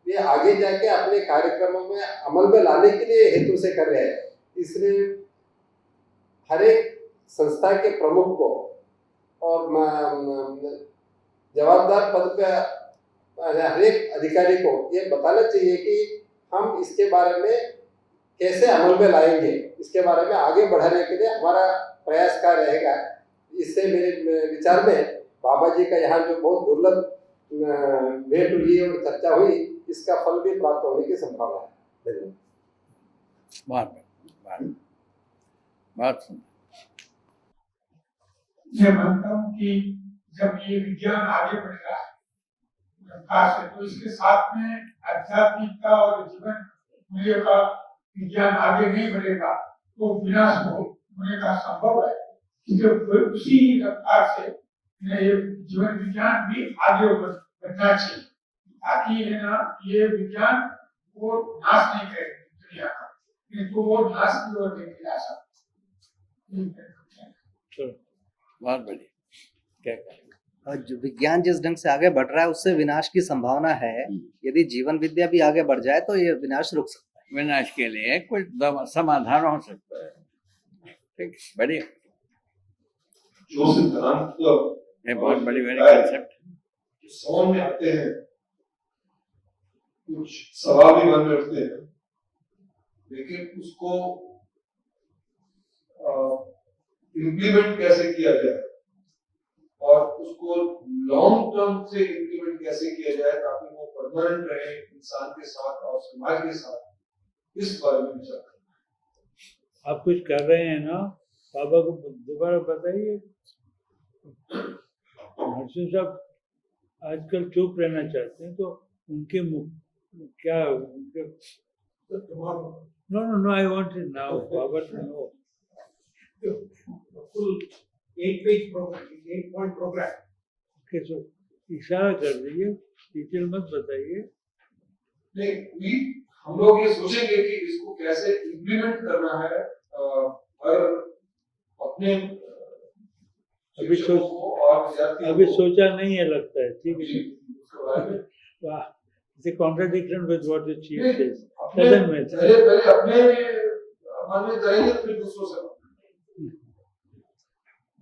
ये आगे जाके अपने कार्यक्रमों में अमल में लाने के लिए हेतु से कर रहे हैं। इसलिए हर एक संस्था के प्रमुख को और जवाबदार पद पे हर एक अधिकारी को ये बताना चाहिए कि हम इसके बारे में कैसे अमल में लाएंगे, इसके बारे में आगे बढ़ाने के लिए हमारा प्रयास क्या रहेगा। इससे मेरे विचार में बाबा जी का यहाँ जो बहुत दुर्लभ भेंट हुई और चर्चा हुई इसका फल भी प्राप्त होने की संभावना है। धन्यवाद।
बात सुन।
मैं मानता हूँ कि जब ये विज्ञान आगे बढ़ रहा है खास है तो इसके साथ में आध्यात्मिकता और जीवन मूल्य का विज्ञान आगे नहीं बढ़ेगा तो विनाश होने का संभव है, क्योंकि उसी रफ्तार से ये जीवन विज्ञान भी आगे बढ़ना चाहिए ताकि है ना ये विज्ञान वो नाश नहीं करे दुनिया का, नहीं तो वो नाश की ओर लेके जा सकता।
बहुत बढ़िया। क्या
और जो विज्ञान जिस ढंग से आगे बढ़ रहा है उससे विनाश की संभावना है। यदि जीवन विद्या भी आगे बढ़ जाए तो ये विनाश रुक सकता है।
विनाश के लिए कुछ समाधान हो सकता है। ठीक, बढ़िया।
जो सिद्धांत
ये बहुत बड़ी कंसेप्ट
समझ में आते हैं, कुछ सवाल भी मन में उठते हैं, लेकिन उसको इम्प्लीमेंट कैसे किया जाए और उसको लॉन्ग टर्म से इम्प्लीमेंट कैसे किया जाए ताकि वो परमानेंट रहे इंसान के साथ और समाज के साथ, इस बारे में विचार करना।
आप कुछ कर रहे हैं ना, बाबा को दोबारा बताइए। नरसिंह साहब आजकल चुप रहना चाहते हैं तो उनके क्या उनके no I want it now बाबा to no
full 8-page program, 8-point program.
Okay, so इशारा कर दीजिए, डिटेल मत बताइए।
नहीं, हम लोग ये सोचेंगे कि इसको कैसे इम्प्लीमेंट करना है हर अपने
अभी
शिक्षकों को और विद्यार्थियों
अभी
को
सोचा नहीं है लगता है, ठीक है।
उसके बारे में
वाह, it's a contradiction with what the chief
नहीं,
says.
अपने
Doesn't matter.
पहले अपने मन में करेंगे फिर दूसरों से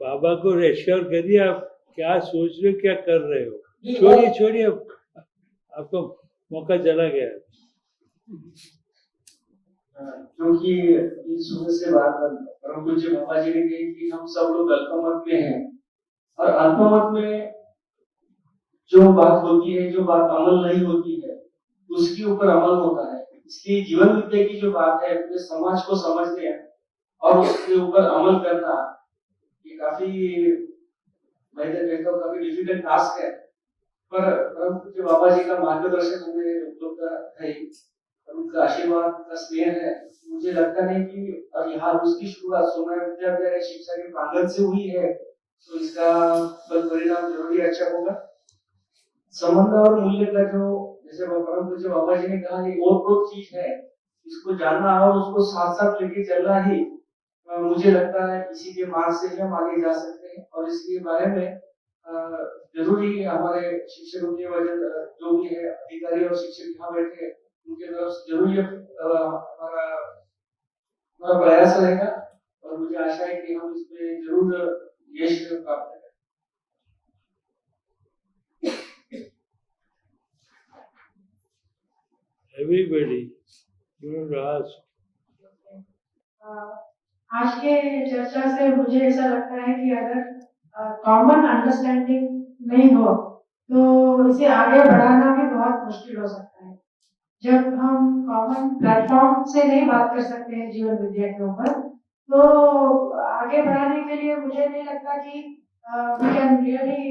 बाबा को एश्योर करिए आप क्या सोच रहे हो, क्या कर रहे हो।
नहीं,
छोड़िए छोड़िए, अब आपको मौका चला गया।
क्योंकि इस सुबह से बात परम पूज्य बाबा जी ने कही कि हम सब लोग अल्पमत में हैं, और अल्पमत में जो बात होती है, जो बात अमल नहीं होती है, उसके ऊपर अमल होता है। इसलिए जीवन विद्या की जो बात है, पूरे समाज को समझते हैं और उसके ऊपर अमल करना, ये काफी, मैं तो कहता हूँ काफी डिफिकल्ट टास्क है। पर परम पूज्य बाबा जी का मार्गदर्शन हमें उपलब्ध है, उनका आशीर्वाद का स्नेह है। मुझे लगता नहीं कि, और यहाँ उसकी शुरुआत सोना विद्यालय शिक्षा के प्रांगण से हुई है, तो इसका फल परिणाम जरूरी अच्छा होगा। संबंध और मूल्य का जो, जैसे परम पूज्य बाबा जी ने कहा, ये और चीज है, इसको जानना और उसको साथ साथ लेके चलना ही, मुझे लगता है इसी के मार्ग से ही हम आगे जा सकते हैं। और इसके बारे में जरूरी हमारे शिक्षकों के वजह, जो भी है अधिकारी और शिक्षक यहाँ बैठे हैं, उनके तरफ से जरूर हमारा प्रयास रहेगा, और मुझे आशा है कि हम इसमें जरूर यश प्राप्त करें।
Everybody, you want to ask?
आज के चर्चा से मुझे ऐसा लगता है कि अगर कॉमन अंडरस्टैंडिंग नहीं हो तो इसे आगे बढ़ाना भी बहुत मुश्किल हो सकता है। जब हम कॉमन प्लेटफॉर्म से नहीं बात कर सकते हैं जीवन विद्या के ऊपर, तो आगे बढ़ाने के लिए मुझे नहीं लगता कि we can really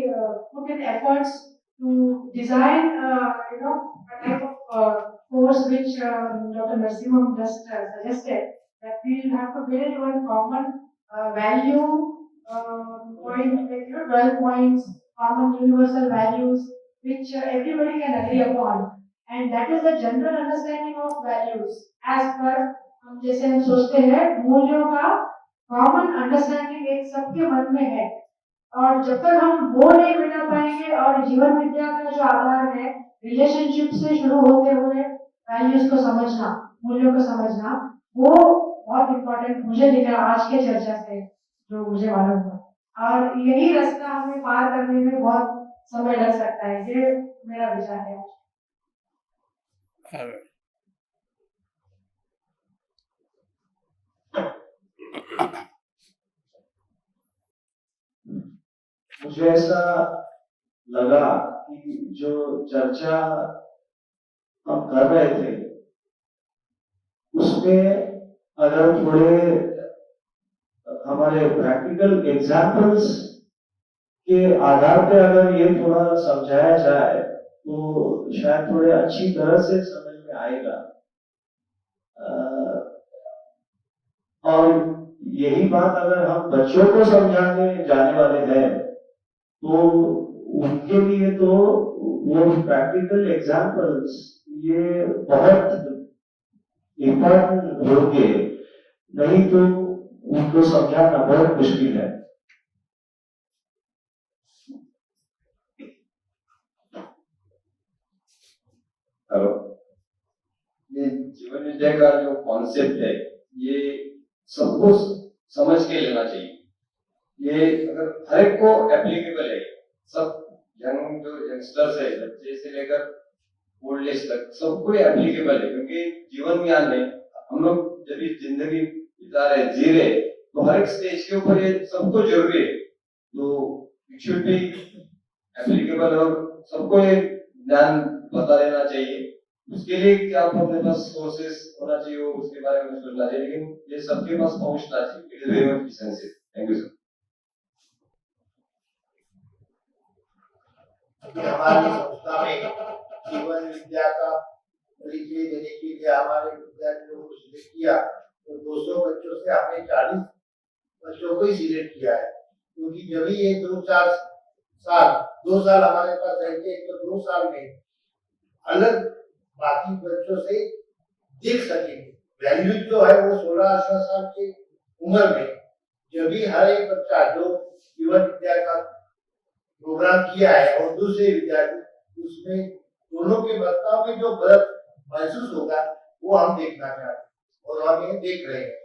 put in efforts to design a type of course which Dr. Narasimhan just suggested, that we will have to build one common value point, like 12 points, common universal values which everybody can agree upon. And that is the general understanding of values as per हम जैसे हम सोचते हैं मूल्यों का common understanding एक सबके मन में है। और जब तक हम वो नहीं बिठा पाएंगे, और जीवन विद्या का जो आधार है रिलेशनशिप से शुरू होते हुए वैल्यूज को समझना, मूल्यों को समझना, वो बहुत इम्पोर्टेंट मुझे दिख रहा आज के चर्चा से जो मुझे मालूम हुआ। और यही रास्ता हमें पार करने में बहुत समय लग सकता है, ये मेरा विचार है।
मुझे ऐसा लगा कि जो चर्चा हम कर रहे थे उसमें अगर थोड़े हमारे प्रैक्टिकल एग्जाम्पल्स के आधार पे अगर ये थोड़ा समझाया जाए तो शायद थोड़े अच्छी तरह से समझ में आएगा। और यही बात अगर हम बच्चों को समझाने जाने वाले हैं तो उनके लिए तो वो प्रैक्टिकल एग्जाम्पल्स ये बहुत इम्पोर्टेंट होंगे, नहीं तो उनको समझाना बहुत मुश्किल है।
हेलो, ये जीवन विद्या का जो कॉन्सेप्ट है ये सबको समझ के लेना चाहिए। ये अगर हर एक को एप्लीकेबल है, सब यंग जो यंगस्टर्स है, बच्चे से लेकर ओल्ड एज तक सबको एप्लीकेबल है। क्योंकि जीवन ज्ञान है, हम लोग जब इस जिंदगी बिता रहे जी रहे तो हर एक स्टेज के ऊपर ये सबको जरूरी है, तो इट शुड बी एप्लीकेबल और सबको ये ज्ञान बता देना चाहिए। उसके लिए क्या अपने पास सोर्सेस होना चाहिए, उसके बारे में सोचना चाहिए, लेकिन ये सबके पास पहुंचना चाहिए। It is very much essential. Thank you sir.
हमारी संस्था में जीवन विद्या का परिचय देने के लिए हमारे विद्यार्थियों को सिलेक्ट किया, तो 200 बच्चों से हमने 40 बच्चों को ही सिलेक्ट किया है। क्योंकि जब ये 2 साल हमारे पास रहते, तो 2 साल में अलग बाकी बच्चों से दिख सकेंगे। वैल्यू जो है वो 16-18 साल की उम्र में जब भी हर एक बच्चा जो जीवन विद्या का प्रोग्राम किया है और दूसरे विद्यार्थी उसमें दोनों के बर्ताव में जो गलत महसूस होगा वो हम देखना चाहते हैं और हम ये देख रहे हैं।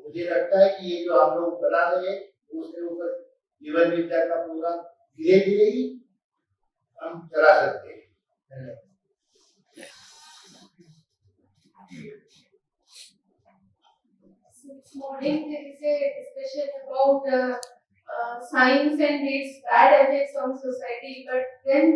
मुझे लगता है कि ये जो हम लोग बना रहे हैं उसके ऊपर जीवन विद्या का प्रोग्राम धीरे धीरे ही हम चला सकते हैं। धन्यवाद।
This morning there is a discussion about science and its bad effects on society, but then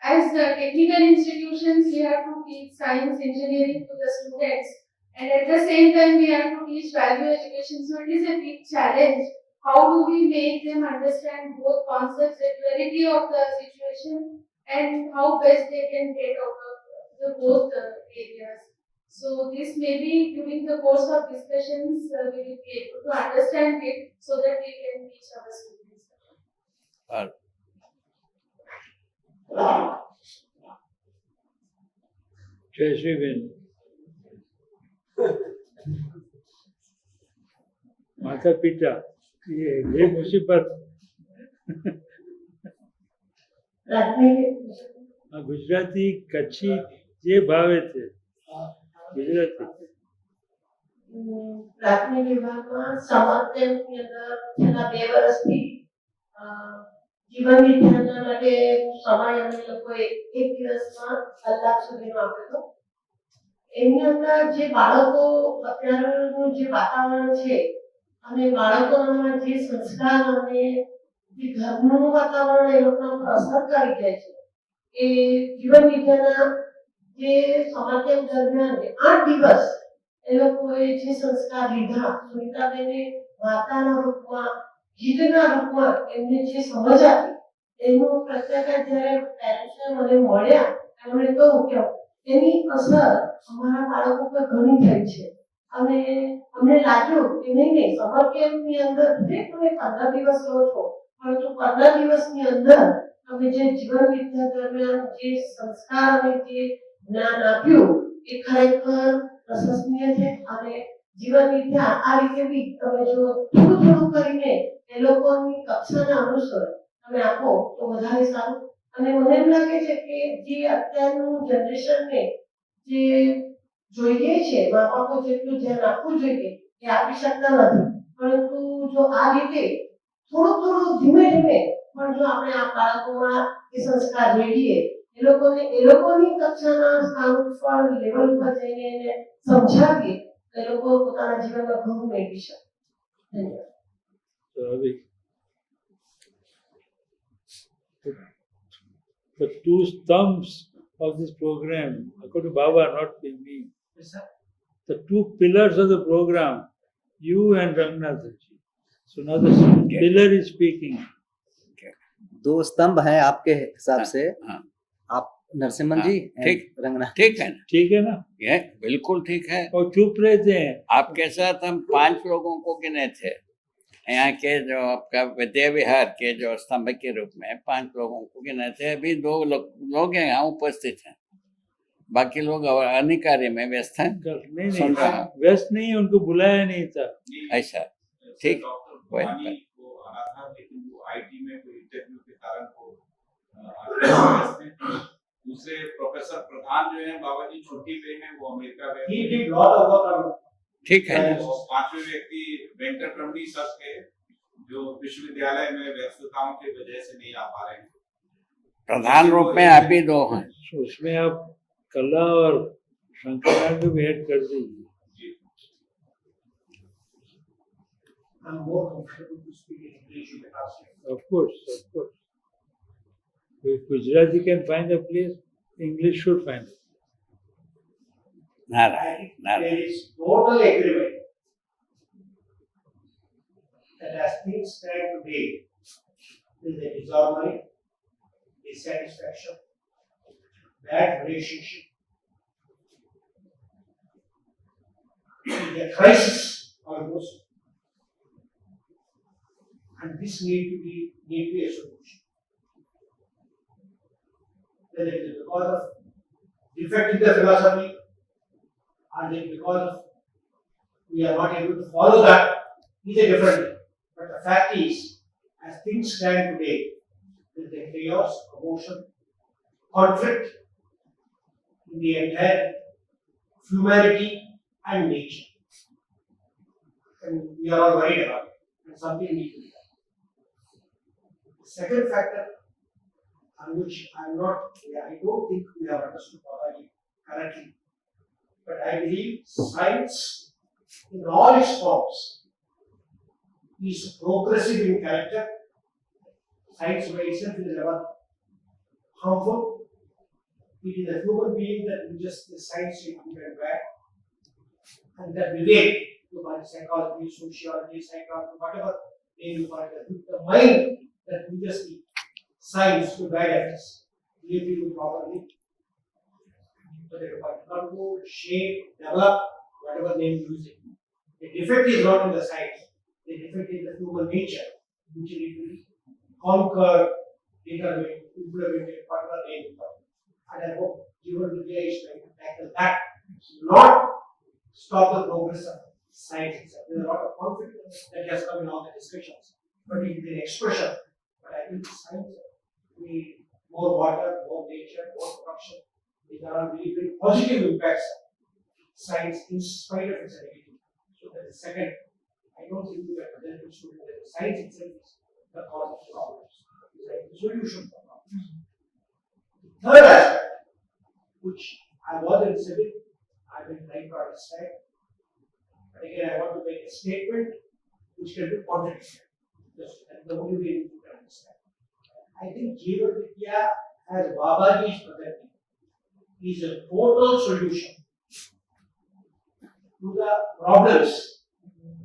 as technical institutions we have to teach science engineering to the students, and at the same time we have to teach value education, so it is a big challenge. How do we make them understand both concepts, the clarity of the situation, and how best they can get out of the both areas? So this may be during the course of discussions we will be able to understand it so that we can teach our students.
जय Shri Ben, माता पिता ये मुसीबत ગુજરાતી કચ્છી જે ભાવે છે ગુજરાતી
પ્રાથમિક વિભાગમાં સમાજની અંદર છેલ્લા 2 વર્ષથી જીવન વિદ્યાના માટે સમય અમે લોકોએ એક દિવસમાં કલાક સુધીનો આપ્યો હતો. એની અંદર જે બાળકો અત્યારનું જે વાતાવરણ છે અને બાળકોનામાં જે સંસ્કાર અને જે ઘરનું વાતાવરણ એ લોકોના પર અસર કરી જાય છે એ જીવન વિદ્યાના જે સમાજન દરમિયાન 8 દિવસ એ લોકોએ જે સંસ્કાર લીધા, સુનિતાબેને વાર્તાના રૂપમાં, ગીતના રૂપમાં એમને જે સમજ આપી એનું પ્રત્યાઘાત જ્યારે પેરેન્ટ્સને મને મળ્યા એમણે કહ્યું કે એની અસર અમારા બાળકો પર ઘણી થઈ છે અને અમને લાગ્યું કે નહીં સમર કેમ્પની અંદર ભલે તમે 15 દિવસ રહો છો પરંતુ 15 દિવસની અંદર અમે જે જીવન વિદ્યા દરમિયાન જે સંસ્કાર અને જે જ્ઞાન આપ્યું એ ખરેખર પ્રશંસનીય છે અને જીવન વિદ્યા આ રીતે બી તમે જો થોડું થોડું કરીને એ લોકોની કક્ષાના અનુસાર તમે આપો તો વધારે સારું. અને મને એમ લાગે છે કે જે અત્યારનું જનરેશનને જે જોઈએ છે મા બાપો જેટલું ધ્યાન આપવું જોઈએ એ આપી શકતા નથી, પરંતુ જો આ રીતે થોડું થોડું ધીમે ધીમે પણ જો આપણે આ બાળકોમાં એ સંસ્કાર રેડીએ એ લોકોની કક્ષાના સ્થાન પર લેવલ પર જઈને એને સમજાવીએ તો એ લોકો પોતાના જીવનમાં ઘણું મેળવી શકે. ધન્યવાદ.
The two thumbs of this program, according to Baba, not me.
Yes, sir.
The two pillars of the program, you and Rangnath ji. So now the pillar is speaking.
2 स्तंभ हैं आपके हिसाब से, आप नरसिम्हन जी
ठीक
रंगनाथ
ठीक है ना,
ठीक है ना?
ये बिल्कुल ठीक है.
और चुप रहते हैं.
आपके साथ हम 5 लोगों को गिने थे यहाँ के, जो आपका विद्या विहार के जो स्तंभ के रूप में 5 लोगों को गिने थे. अभी 2 लोग यहाँ उपस्थित हैं, बाकी लोग अन्य कार्य में व्यस्त हैं.
नहीं व्यस्त नहीं, उनको बुलाया नहीं था.
ऐसा ठीक.
को आना था लेकिन वो आईटी में कोई इंटरव्यू के कारण वो दूसरे प्रोफेसर प्रधान जो है बाबा जी छुट्टी पे हैं, वो अमेरिका में.
ठीक है.
5वें व्यक्ति वेंकट रमणी सर के जो विश्वविद्यालय में व्यस्तताओं की वजह से नहीं आ पा रहे हैं.
प्रधान रूप में आप ही 2 हैं.
उसमें आप कला और शंकराचार्य को भी ऐड कर दीजिए.
I'm more comfortable to speak in English in the classroom.
Of course. If Gujarati can find a place, English should find it.
There is total agreement that as things stand today, there is a disharmony, dissatisfaction, bad relationship, a crisis almost, and this need to be a solution. Whether it is because of defect in the philosophy, or it is because of we are not able to follow that
is a different thing. But the fact is, as things stand today, with the chaos, commotion, conflict in the entire humanity and nature. And we are all worried about it, and something needs to be done. The second factor, on which I don't think we have understood Babaji correctly, but I believe science in all its forms is progressive in character. Science by itself is never harmful. It is a human being that uses the science in good and bad. And that vivek, psychology, sociology, psychology, whatever name you call it, the mind that uses the science to guide us, lead people properly. Whether you control, shape, develop, whatever name you use it. The defect is not in the science. The defect is the human nature, which need to be conquered, determined, implemented, whatever name you call it. And I hope Jeevan Vidya is trying to tackle that, not stop the progress of science itself. There is a lot of conflict that has come in all the discussions, but it is an expression. But I think science, we more water, more nature, more production. These are all really very positive impacts of science in spite of its negativity. So that is second. I don't think we are presenting students that science itself is the cause of problems. It's like the solution for problems. The third aspect, which I wasn't saying, I've been trying to understand. But again, I want to make a statement which can be contradicted. That's the only way you can understand. I think Jeevan Vidya, as Babaji is presenting, is a total solution to the problems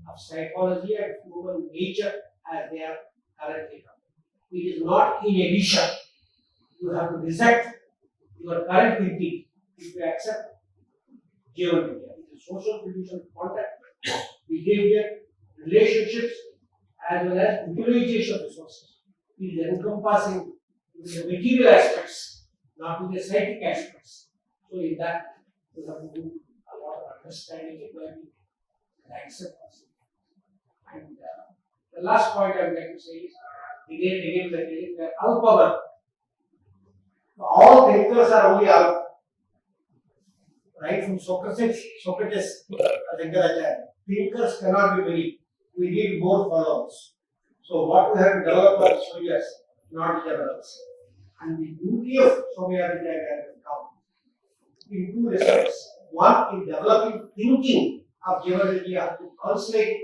of psychology and human nature as they are currently coming. It is not in addition. You have to dissect your current thinking if you accept Jeevan Vidya. It is social solution, contact, behavior, relationships, as well as utilization of resources. It is encompassing the material aspects, not to the psychic aspects. So in that, you have to do a lot of understanding, evaluating, and acceptance. And the last point I would like to say is, again, the Alpavan. All thinkers are only Alpa. Right from Socrates, Shankaracharya. Thinkers cannot be many. We need more followers. So what we have to develop are soldiers, not generals. And the beauty of Somayadhyaya has come in two respects. One, in developing thinking of Jeevan Vidya to translate it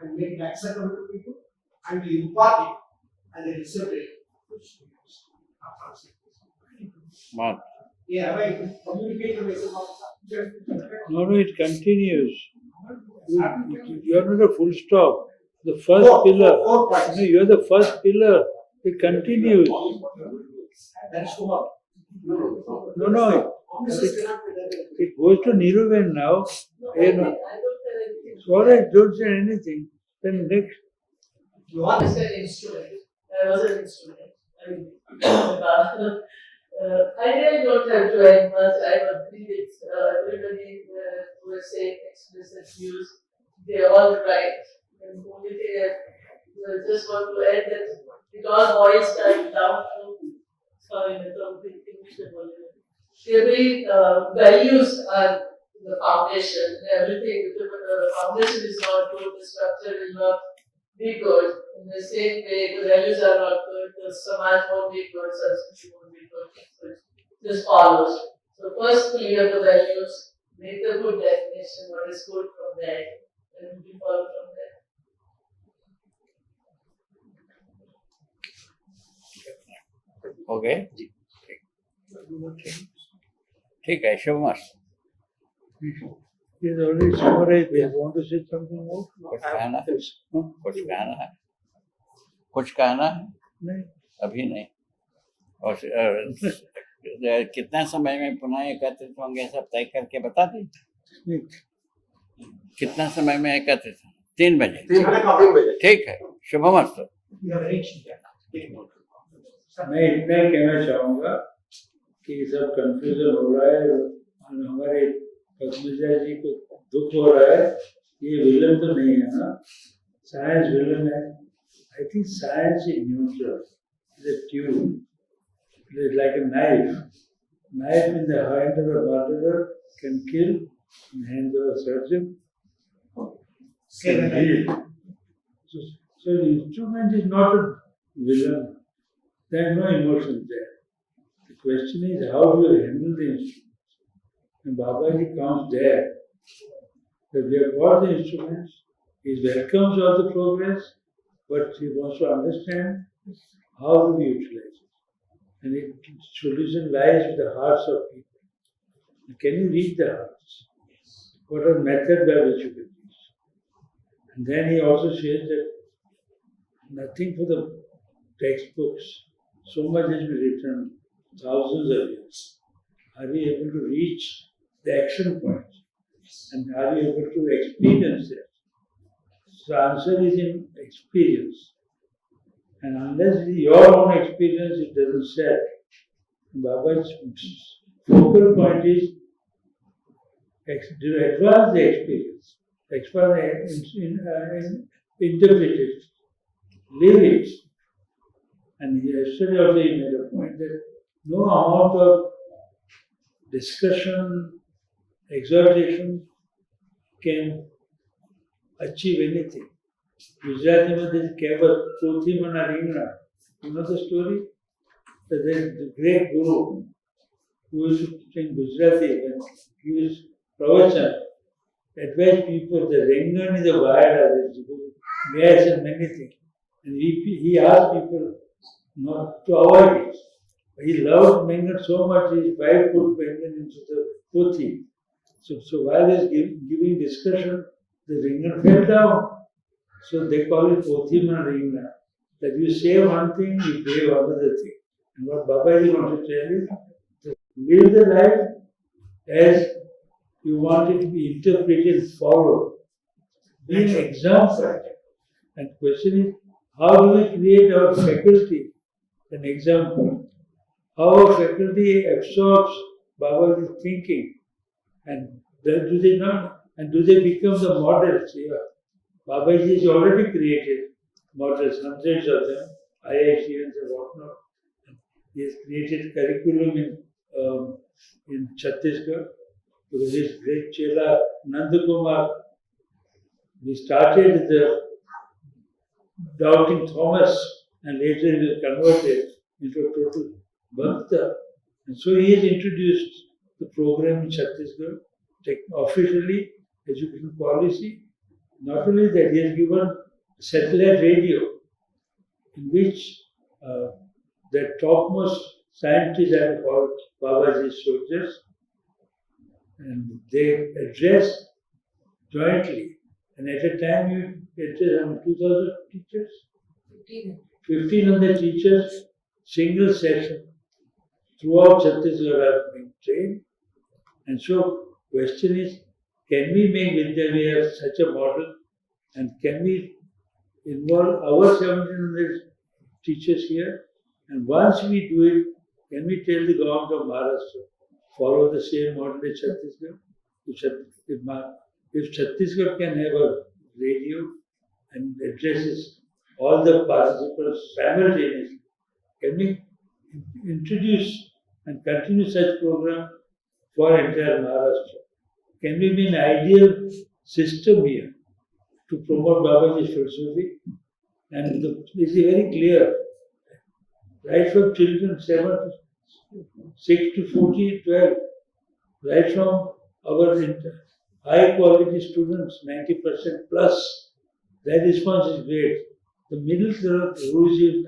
and make it acceptable to people, and to impart it and the discipline to students of translation. Yeah, right. Communication is
No, it continues. You are not a full stop. The first pillar. No, you are the first pillar. It continues.
That's Kumar.
No. It goes to Niruven now. Sorry, don't say anything. Then next.
You are an instrument. I was an instrument. I really don't have to add much. I agree with everybody who has said explicit views. They are all right. And the only thing I just want to add that it all boils down to, sorry, every values are the foundation. Everything, the foundation is not good, the structure will not be good. In the same way, the values are not good, the samaj won't be good, Sanskrit won't be good. So it just follows. So first clear the values, make a good definition, what is good from that, and we follow from there.
Okay. ठीक है, शुभमस्त.
He has already summarized. We want to say something more?
कुछ कहना है? कुछ कहना है?
नहीं.
अभी नहीं. और कितना समय में पुनः एकत्रित होंगे सब तय करके बता दें. कितना समय में एकत्रित? 3 बजे. ठीक है, शुभमस्त.
मैं इतना ही कहना चाहूँगा कि सब कंफ्यूजन हो रहा है और हमारे पद्मजा जी को दुख हो रहा है. ये विलन तो नहीं है ना. Science will I think science is neutral. It's a tube. It's like a knife. Knife in the hand of a murderer can kill, in the hand of a surgeon can heal. So the instrument is not a villain. There is no emotion there. The question is how do you handle the instrument? And Babaji comes there. That we have got the instruments, he welcomes all the progress, but he wants to understand how do we utilize it. And the solution lies with the hearts of people. Can you reach the hearts? What are method by which you can reach? And then he also says that nothing for the textbooks. So much has been written, thousands of years. Are we able to reach the action point? And are we able to experience it? So the answer is in experience. And unless it is your own experience, it doesn't sell. Baba's focal point is to advance the experience, interpret it, live it. And yesterday also he made a point that no amount of discussion, exhortation can achieve anything. Gujarati में there is Kevat, Pothi Mana Ringna. You know the story? That there is the great guru who used to sing Gujarati and he was pravachan, advised people the Ringan is a Vayada, there is gas and many things. And he asked people not to avoid it. He loved Mengan so much, he 5 foot Mengan into the Pothi. So while he is giving discussion, the Ringan fell down. So they call it Pothima Ringna. That you say one thing, you pay another thing. And what Babaji wants to tell you, to live the life as you want it to be interpreted, followed. Be an example. And the question is, how do we create our faculty an example? How our faculty absorbs Babaji's thinking. And do they not? And do they become the models? Yeah. Babaji has already created models, hundreds of them, IITians and whatnot. He has created curriculum in Chhattisgarh because his great Chela Nandakumar, he started the doubting Thomas and later he was converted into a total Bhakta. And so he has introduced the program in Chhattisgarh, officially education policy. Not only that, he has given satellite radio in which the topmost scientists are called Babaji's soldiers and they address jointly. And at a time you address 2,000 teachers? 1,500 teachers, single session throughout Chhattisgarh are being trained. And so question is, can we make Vidyavihar such a model and can we involve our 1,700 teachers here? And once we do it, can we tell the government of Maharashtra, follow the same model as Chhattisgarh? If Chhattisgarh can have a radio and addresses all the participants simultaneously, can we introduce and continue such program for entire Maharashtra? Can we be an ideal system here to promote Babaji's philosophy? And it is very clear, right from children 6 to 14, 12, right from our high quality students, 90% plus, their response is great. The middle class,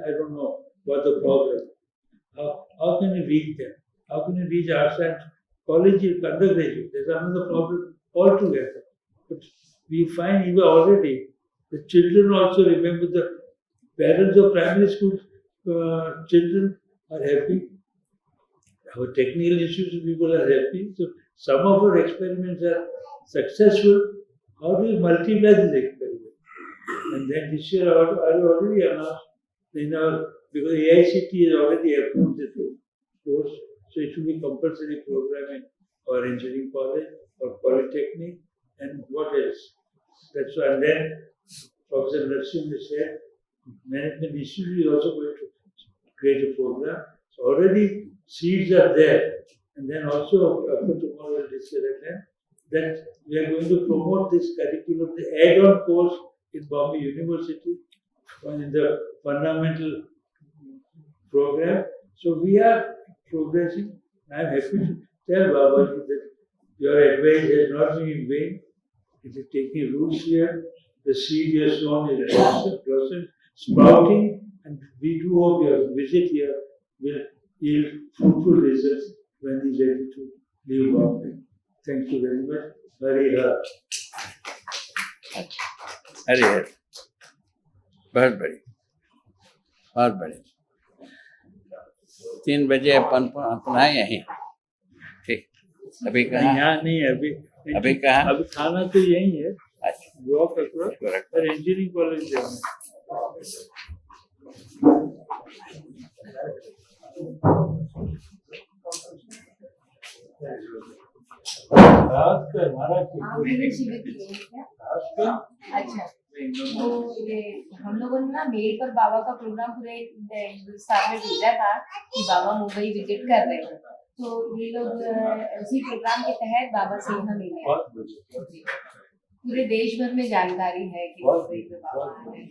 I don't know what the problem. How can you reach them? How can you reach arts and college undergraduate? There's another problem altogether. But we find even already the children also remember the parents of primary school children are happy. Our technical institute people are happy. So some of our experiments are successful. How do you multiply this experiment? And then this year I already announced because AICT has already approved the course, so it should be compulsory program in our engineering college or polytechnic and what else. That's why. And then Professor Narasimha said, Management Institute is also going to create a program. So already seeds are there. And then also, after tomorrow we'll discuss again, that we are going to promote this curriculum, the add-on course in Bombay University, in the fundamental program. So we are progressing. I am happy to tell Babaji that your advice has not been in vain. It is taking roots here. The seed you have sown is blossom, sprouting, and we do hope your visit here will yield fruitful results when he is ready to leave Bombay. Thank you very much. Hari Har.
अरे यार, बहुत बड़ी, बहुत बड़ी। 3 बजे अपन अपना यहीं, ठीक। अभी कहाँ?
यहाँ नहीं है,
अभी कहाँ?
अभी खाना तो यही है।
अच्छा,
ब्लॉक पर इंजीनियरिंग कॉलेज जाना।
अच्छा, तो ये हम लोगों ने ना मेल पर बाबा का प्रोग्राम पूरे हिंदुस्तान में भेजा था कि बाबा मुंबई विजिट कर रहे हैं, तो ये लोग इसी प्रोग्राम के तहत बाबा से यहाँ मिले हैं। पूरे देश भर में जानकारी है कि मुंबई में बाबा आए हैं।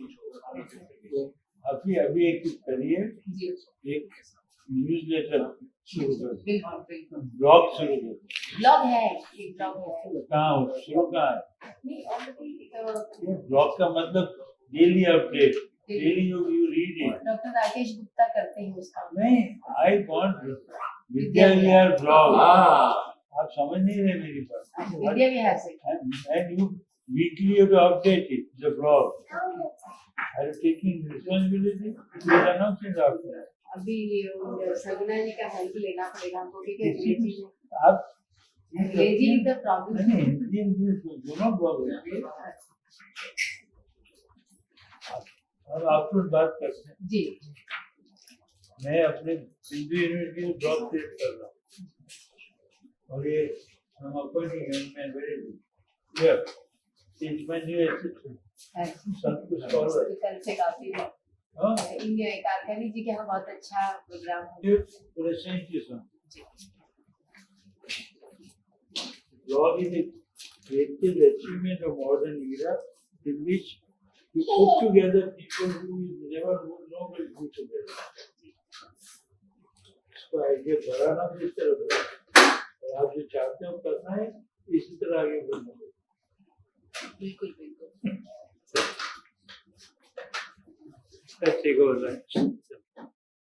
अभी एक करिए, एक न्यूज़लेटर शुरू कर,
बिल्कुल बिल्कुल,
ब्लॉग शुरू कर।
ब्लॉग है, एक ब्लॉग है।
कहाँ शुरू कहाँ है?
नहीं, ऑलरेडी
ब्लॉग का मतलब daily update, daily you read it.
Doctor Rakesh Gupta करते हैं उसका।
नहीं, I want Vidya Vihar blog. आप समझ नहीं रहे मेरी बात।
विद्या विहार से।
And you weekly have to update it, the blog. Are you taking responsibility? You are announcing after that.
अभी सगुना जी का हेल्प लेना पड़ेगा हमको, क्योंकि
आप
अंग्रेजी द प्रॉब्लम
दोनों ब्लॉग है। अब आपको बात करते हैं
जी।
मैं अपने सिंधु यूनिवर्सिटी में ब्लॉग क्रिएट कर रहा हूँ, और ये हम अपॉइंटिंग मैं very here is my new assistant Santosh scholar.
कल से काफी कारखानी जी के यहाँ बहुत अच्छा प्रोग्राम है।
Blog is a creative achievement of modern era in which you put together people who never nobody put together. इसको आइडिया बढ़ाना भी इस तरह बढ़ा, और आप जो चाहते हो करना है इसी तरह आगे बढ़ना है।
बिल्कुल बिल्कुल।
Let's take over lunch.